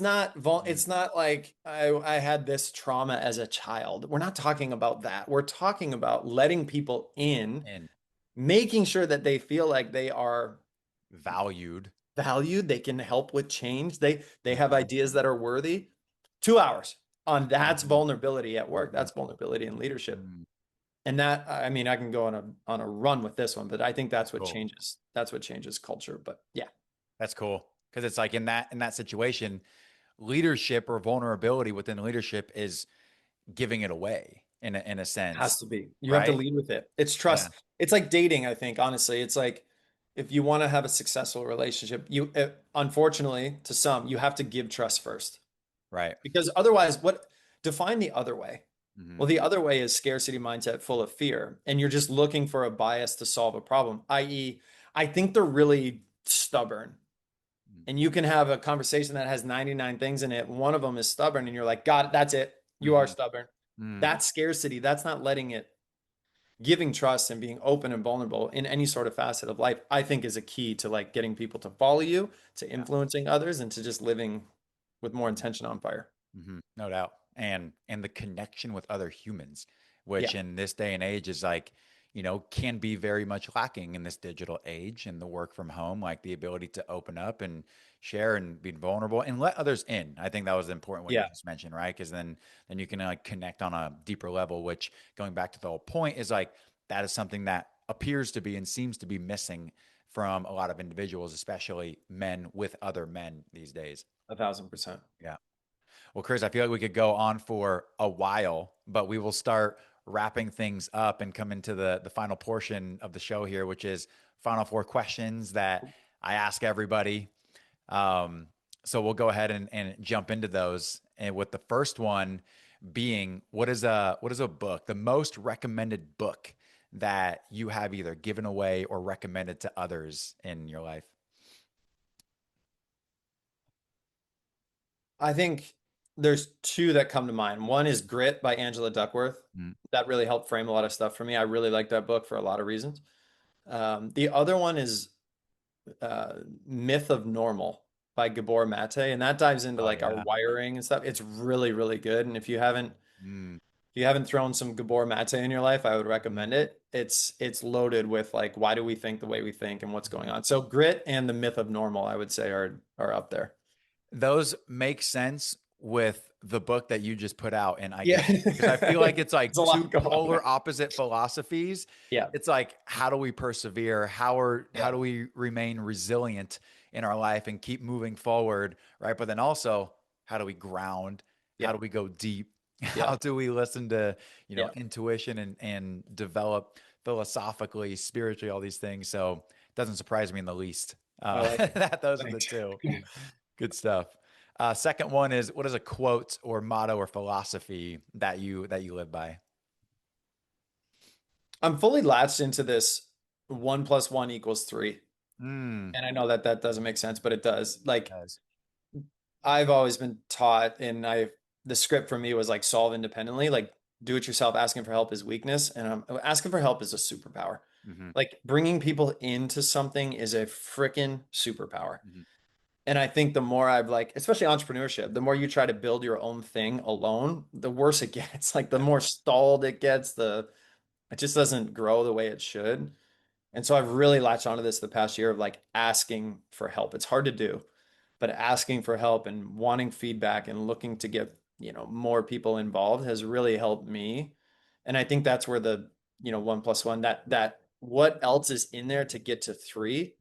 not like I had this trauma as a child. We're not talking about that. We're talking about letting people in, and making sure that they feel like they are valued. valued, they can help with change. They have Mhm. ideas that are worthy. 2 hours on that's Mhm. vulnerability at work. Mhm. That's vulnerability in leadership. Mm. And that, I mean, I can go on a run with this one, but I think that's what Cool. changes. That's what changes culture. But yeah, That's cool. Because it's like in that situation, leadership or vulnerability within leadership is giving it away in a has sense, to be. You have to right? lead with it. It's Yeah. trust. It's like dating, I think, honestly. It's like if you want to have a successful relationship, unfortunately, to some, you have to give trust first. Right. Because otherwise, what define the other way? Hmm. Well, the other way is scarcity mindset full of fear, and you're just looking for a bias to solve a problem, i.e., I think they're really stubborn. And you can have a conversation that has 99 things in it. One of them is stubborn, and you're like, God, that's it. You are Hmm. stubborn. Mm. That scarcity, that's not letting it, giving trust and being open and vulnerable in any sort of facet of life, I think is a key to like getting people to follow you, to Yeah. influencing others, and to just living with more intention on fire. No doubt. And the connection with other humans, Yeah. which in this day and age is like, can be very much lacking in this digital age and the work from home, like the ability to open up and share and be vulnerable and let others in. I think that was important what you Yeah. just mentioned, right? Because then you can like connect on a deeper level, which going back to the whole point is like that is something that appears to be and seems to be missing from a lot of individuals, especially men with other men these days. 1000%. Yeah. Well, Chris, I feel like we could go on for a while, but we will start wrapping things up and come into the final portion of the show here, which is final four questions that I ask everybody. Um, so we'll go ahead and jump into those. And with the first one being, what is a book, the most recommended book that you have either given away or recommended to others in your life? I think there's two that come to mind. One is Grit by Angela Duckworth. Mm. That really helped frame a lot of stuff for me. I really like that book for a lot of reasons. The other one is uh, Myth of Normal by Gabor Mate, and that dives into Oh like our yeah. wiring and stuff. It's really, really good. And Mm. if you haven't thrown some Gabor Mate in your life, I would Mhm. recommend it. It's loaded with like why do we think the way we think and what's going Mhm. on. So Grit and the Myth of Normal, I would say, are up there. Those make sense with the book that you just put out in Yeah, igetto because I feel like it's there's like a two lot going on polar there. opposite philosophies. Yeah, It's like how do we persevere? How yeah, do we remain resilient in our life and keep moving forward, right? But then also how do we ground? How yeah. do we go deep? How Yeah. do we listen to, Yeah. intuition and develop philosophically, spiritually, all these things? So it doesn't surprise me in the least. I like it. That those are the Thanks. two. Good stuff. Second one is, what is a quote or motto or philosophy that you live by? I'm fully latched into this 1 + 1 = 3. Mm, And I know that that doesn't make sense, but it does. Like does. I've always been taught, and the script for me was like solve independently, like do it yourself. Asking for help is weakness, and asking for help is a superpower. Hmm. Like bringing people into something is a freaking superpower. Hmm. And I think the more I've like, especially entrepreneurship, the more you try to build your own thing alone, the worse it gets. Like the Yeah. more stalled it gets, it just doesn't grow the way it should. And so I've really latched onto this the past year of like asking for help. It's hard to do, but asking for help and wanting feedback and looking to get, more people involved has really helped me. And I think that's where the, 1 + 1, that what else is in there to get to 3,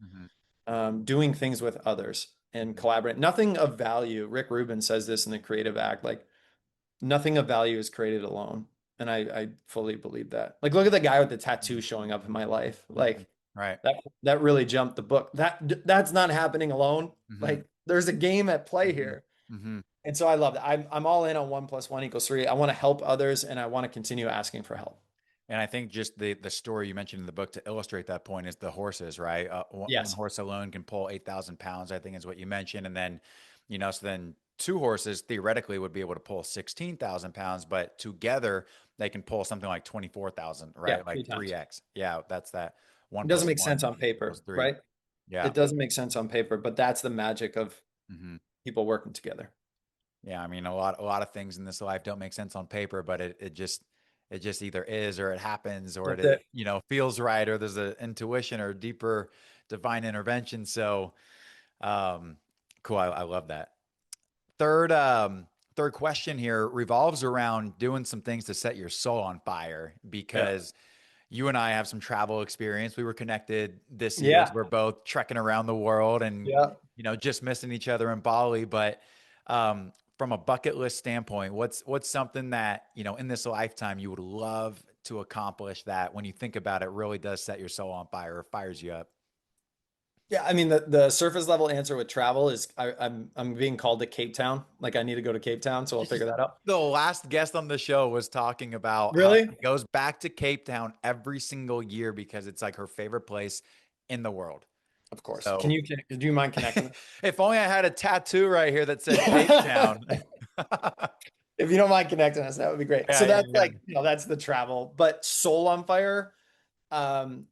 Hmm. doing things with others and Hmm. collaborate. Nothing of value. Rick Rubin says this in the Creative Act, like nothing of value is created alone. And I fully believe that. Like, look at the guy with the tattoo showing up in my life. Hmm. Like Right. that really jumped the book. That's not happening alone. Hmm. Like there's a game at play Hmm. here. Hmm. And so I love that. I'm all in on 1 + 1 = 3. I want to help others and I want to continue asking for help. And I think just the story you mentioned in the book to illustrate that point is the horses, right? One Yes. horse alone can pull 8,000 pounds, I think is what you mentioned. And then, so then two horses theoretically would be able to pull 16,000 pounds, but together they can pull something like 24,000, Yeah, right? Like 3 times. 3x. Yeah, that's that. It One doesn't plus make sense one on equals paper, three. right? Yeah. It doesn't make sense on paper, but that's the magic of Hmm. people working together. Yeah, I mean, a lot of things in this life don't make sense on paper, but it just either is or it happens or That's it it. feels right or there's an intuition or deeper divine intervention. So, um, cool. I love that. Third, third question here revolves around doing some things to set your soul on fire Yeah. because you and I have some travel experience. We were connected this year as Yeah. we're both trekking around the world and Yeah. just missing each other in Bali. But from a bucket list standpoint, what's something that in this lifetime you would love to accomplish that when you think about it really does set your soul on fire or fires you up? Yeah, I mean the surface level answer with travel is I'm being called to Cape Town. Like I need to go to Cape Town, so I'll figure that out. The last guest on the show was talking about how Really? she goes back to Cape Town every single year because it's like her favorite place in the world. Of course. So Do you mind connecting? if only I had a tattoo right here that said Cape Town. If you don't mind connecting us, that would be great. Yeah, So yeah, that's yeah. like, that's the travel. But soul on fire, I'm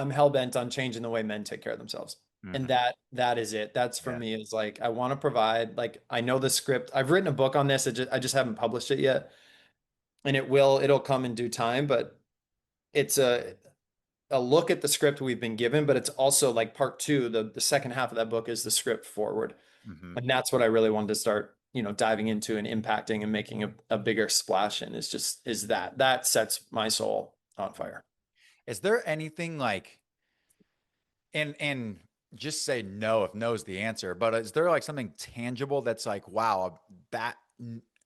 hell bent on changing the way men take care of themselves. And Hmm. that is it. That's for Yeah. me is like I want to provide, like I know the script. I've written a book on this. I just haven't published it yet. And it'll come in due time, but it's a look at the script we've been given, but it's also like part two, the second half of that book is the script forward. Hmm. And that's what I really wanted to start, diving into and impacting and making a bigger splash in is that sets my soul on fire. Is there anything like and just say no if no is the answer, but is there like something tangible that's like, wow, that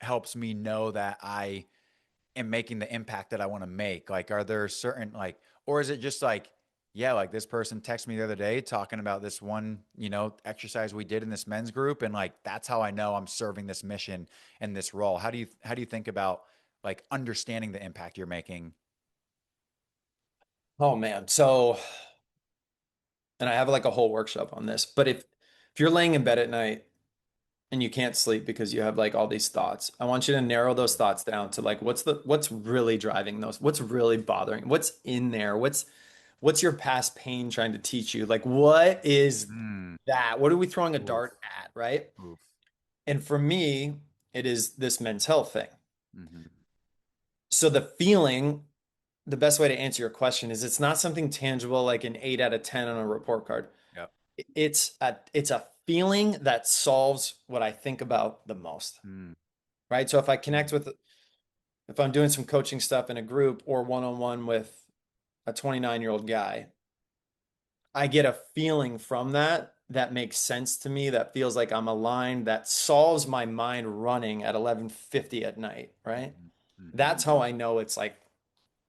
helps me know that I am making the impact that I want to make? Like, are there certain like, or is it just like, yeah, like this person texted me the other day talking about this one, exercise we did in this men's group, and like that's how I know I'm serving this mission and this role. How do you think about like understanding the impact you're making? Oh man. So, and I have like a whole workshop on this, but if you're laying in bed at night and you can't sleep because you have like all these thoughts, I want you to narrow those thoughts down to like what's really driving those? What's really bothering? What's in there? What's your past pain trying to teach you? Like what is Mm, that? What are we throwing a oof, dart at, right? oof. And for me, it is this men's health thing. Hmm. So the best way to answer your question is it's not something tangible like an 8 out of 10 on a report card. Yep. It's a feeling that solves what I think about the most, Mm, right? So mm, if I'm doing some coaching stuff in a group or one-on-one with a 29-year-old guy, I get a feeling from that that makes sense to me, that feels like I'm aligned, that solves my mind running at 11:50 at night, right? Mhm. Mhm. That's how I know it's like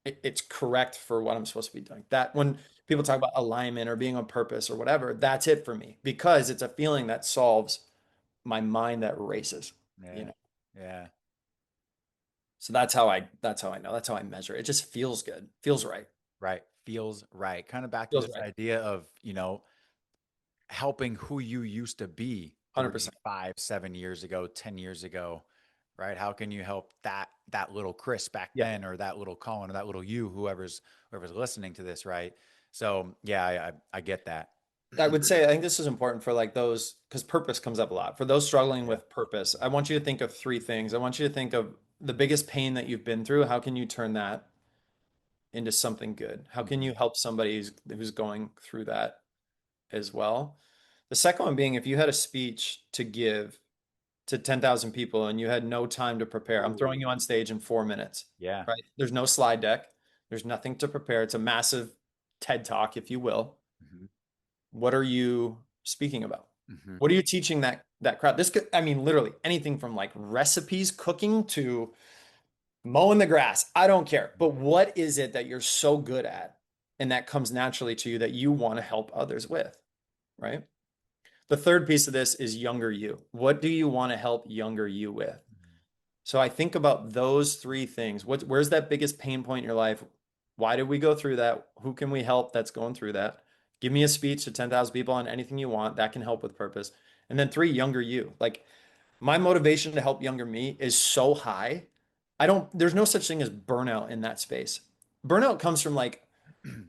it's correct for what I'm supposed to be doing. That when people talk about alignment or being on purpose or whatever, that's it for me because it's a feeling that solves my mind that races, you Yeah. know. Yeah. So that's how I know. That's how I measure it. It just feels good. Feels right. Right. Feels right. Kind of back to Feels this right. idea of, helping who you used to be 3, 100%. 5, 7 years ago, 10 years ago, right? How can you help that little Chris back Yeah. then, or that little Colin, or that little you, whoever's listening to this, right? So yeah, I get that. I would say I think this is important for like those because purpose comes up a lot. For those struggling Yeah. with purpose, I want you to think of three things. I want you to think of the biggest pain that you've been through. How can you turn that into something good? How can Hmm. you help somebody who's going through that as well? The second one being if you had a speech to give to 10,000 people and you had no time to prepare, I'm throwing Ooh. you on stage in 4 minutes, Yeah. right? There's no slide deck. There's nothing to prepare. It's a massive TED talk, if you will. Hmm. What are you speaking about? Hmm. What are you teaching that crowd? This could, I mean, literally anything from like recipes, cooking to mowing the grass. I don't care. But what is it that you're so good at and that comes naturally to you that you want to help others with, right? The third piece of this is younger you. What do you want to help younger you with? So I think about those three things. Where's that biggest pain point in your life? Why did we go through that? Who can we help that's going through that? Give me a speech to 10,000 people on anything you want. That can help with purpose. And then three, younger you. Like my motivation to help younger me is so high. There's no such thing as burnout in that space. Burnout comes from like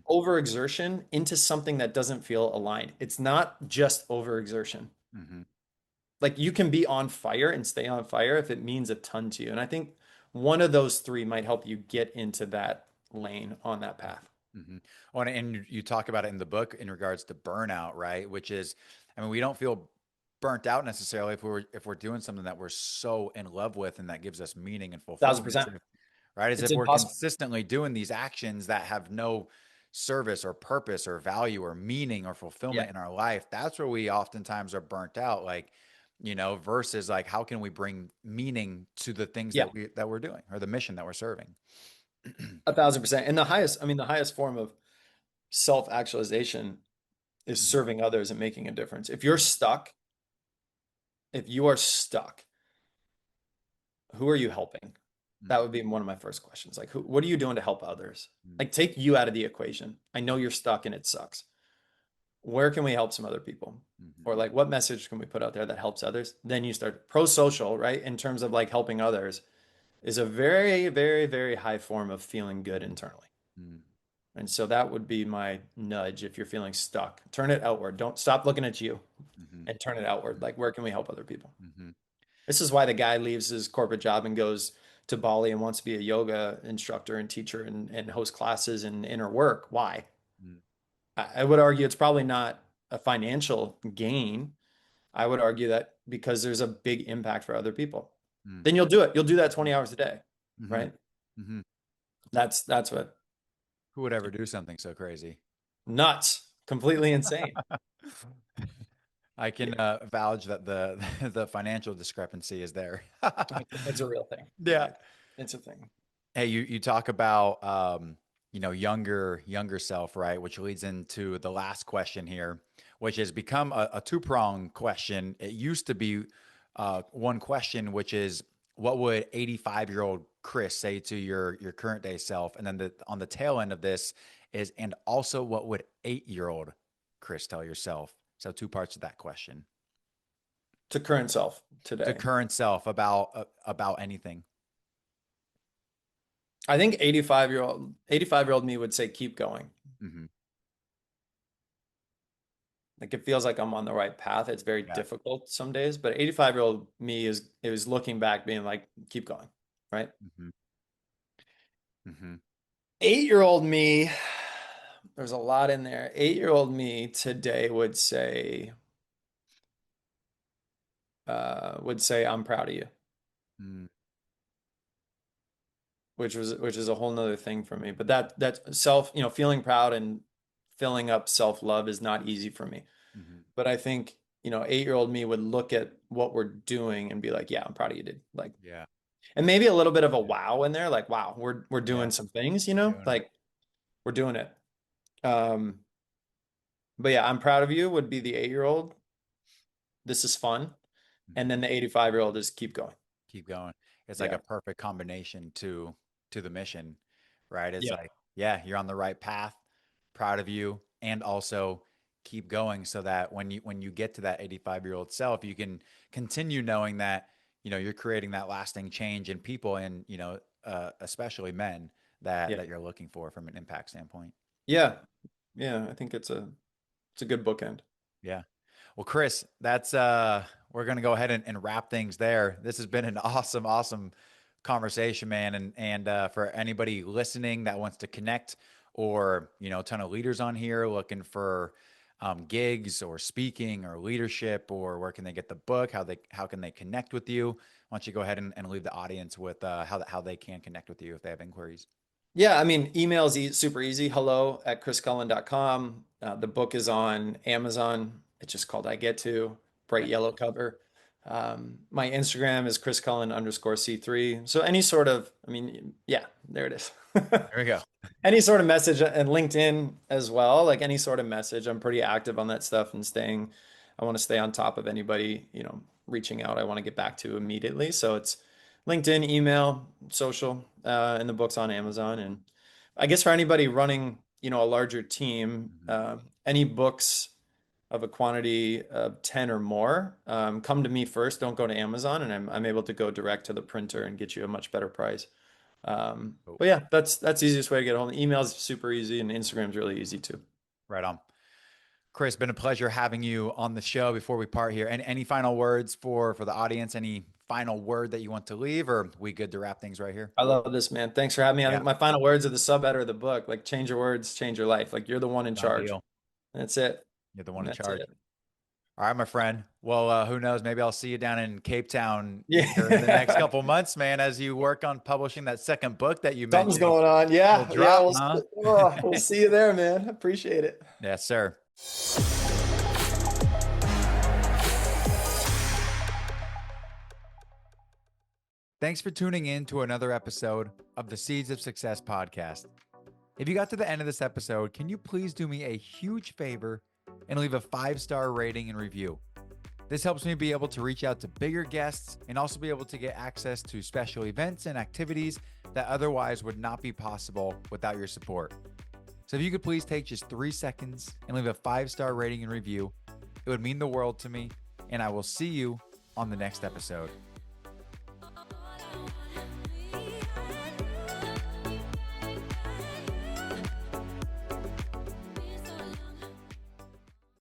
overexertion into something that doesn't feel aligned. It's not just overexertion. Hmm. Like you can be on fire and stay on fire if it means a ton to you. And I think one of those three might help you get into that lane on that path. Hmm. Oh, and you talk about it in the book in regards to burnout, right? Which is, I mean, we don't feel burnt out necessarily if we're doing something that we're so in love with and that gives us meaning and Thousand fulfillment. percent. Right? As It's if we're impossible. consistently doing these actions that have no service or purpose or value or meaning or Yeah. fulfillment in our life. That's where we oftentimes are burnt out. Like, versus like how can we bring meaning to the things Yeah. that we're doing or the mission that we're serving? 1,000%. And Yeah. the highest form of self-actualization is Mhm. serving others and making a difference. If you are stuck, who are you helping? That Mhm. would be one of my first questions. Like, what are you doing to help others? Mhm. Like, take you out of the equation. I know you're stuck and it sucks. Where can we help some other people? Mhm. Or like, what message can we put out there that helps others? Then you start pro-social, right? In terms of like helping others is a very, very, very high form of feeling good internally. Mhm. And so that would be my nudge if you're feeling stuck. Turn it outward. Don't stop looking at you Mhm. and turn it outward. Like, where can we help other people? Mhm. This is why the guy leaves his corporate job and goes to Bali and wants to be a yoga instructor and teacher and host classes and inner work. Why? Mhm. I would argue it's probably not a financial gain. I would argue that because there's a big impact for other people. Mhm. Then you'll do it. You'll do that 20 hours a day, Mhm. right? Mhm. That's what Who would ever do something so crazy? nuts, completely insane. I Yeah, can vouch that the the financial discrepancy is there. it's a real thing. Yeah. It's a thing. Hey, you talk about younger self, right? Which leads into the last question here, which has become a two-pronged question. It used to be one question, which is what would 85-year-old Chris say to your current day self? And then on the tail end of this is, and also what would 8-year-old Chris tell yourself? So two parts of that question. To current self To today. current self about anything. I think 85-year-old me would say keep going. Hmm. Like it feels like I'm on the right path. It's very Yeah. difficult some days, but 85-year-old me is looking back being like keep going, right? Hmm. Hmm. 8-year-old me, there's a lot in there. 8-year-old me today would say I'm proud of you, Mm. which is a whole nother thing for me. But that self, feeling proud and filling up self-love is not easy for me. Mhm. But I think, 8-year-old me would look at what we're doing and be like, yeah, I'm proud of you, dude. Like, Yeah. and maybe a little bit of a Yeah. wow in there, like, wow, we're Yeah. doing some things, Doing it. like we're doing it. Um, but yeah, I'm proud of you would be the 8-year-old. This is fun. And Mhm. then the 85-year-old is keep going. Keep going. It's like Yeah. a perfect combination to the mission, right? It's Yeah. like, yeah, you're on the right path, proud of you, and also keep going so that when you get to that 85-year-old self, you can continue knowing that, you're creating that lasting change in people and, especially men that Yeah. that you're looking for from an impact standpoint. Yeah. Yeah. I think it's a good bookend. Yeah. Well, Chris, that's we're gonna go ahead and wrap things there. This has been an awesome, awesome conversation, man. And for anybody listening that wants to connect, or a ton of leaders on here looking for gigs or speaking or leadership, or where can they get the book? How can they connect with you? Why don't you go ahead and leave the audience with how they can connect with you if they have inquiries? Yeah, I mean, email's super easy. hello@chriscullen.com. The book is on Amazon. It's just called I Get To, bright Yeah. yellow cover. My Instagram is chriscullen_C3. So any sort of, I mean, yeah, there it is. There we go. Any sort of message, and LinkedIn as well, like any sort of message. I'm pretty active on that stuff and I want to stay on top of anybody, reaching out. I want to get back to immediately. So it's LinkedIn, email, social, and the book's on Amazon. And I guess for anybody running, a larger team, Mhm. any books of a quantity of 10 or more, come to me first. Don't go to Amazon, and I'm able to go direct to the printer and get you a much better price. Cool. But yeah, that's the easiest way to get a hold. Email's super easy, and Instagram's really easy too. Right on. Chris, been a pleasure having you on the show. Before we part here, any final words for the audience? Any final word that you want to leave, or we good to wrap things right here? I love this, man. Thanks for having me. I Yeah, think my final words are the sub-header of the book. Like, change your words, change your life. Like, you're the one in done charge. deal. That's it. You're the one in That's charge. it. All right, my friend. Well, who knows? Maybe I'll see you down in Cape Town here in the next Yeah. couple months, man, as you work on publishing that second book that you Something's mentioned. going on. Little Yeah. Yeah. drop, huh? We'll see you there, man. Appreciate it. Yes, sir. Thanks for tuning in to another episode of the Seeds of Success podcast. If you got to the end of this episode, can you please do me a huge favor and leave a 5-star rating and review? This helps me be able to reach out to bigger guests and also be able to get access to special events and activities that otherwise would not be possible without your support. So if you could please take just 3 seconds and leave a 5-star rating and review, it would mean the world to me, and I will see you on the next episode.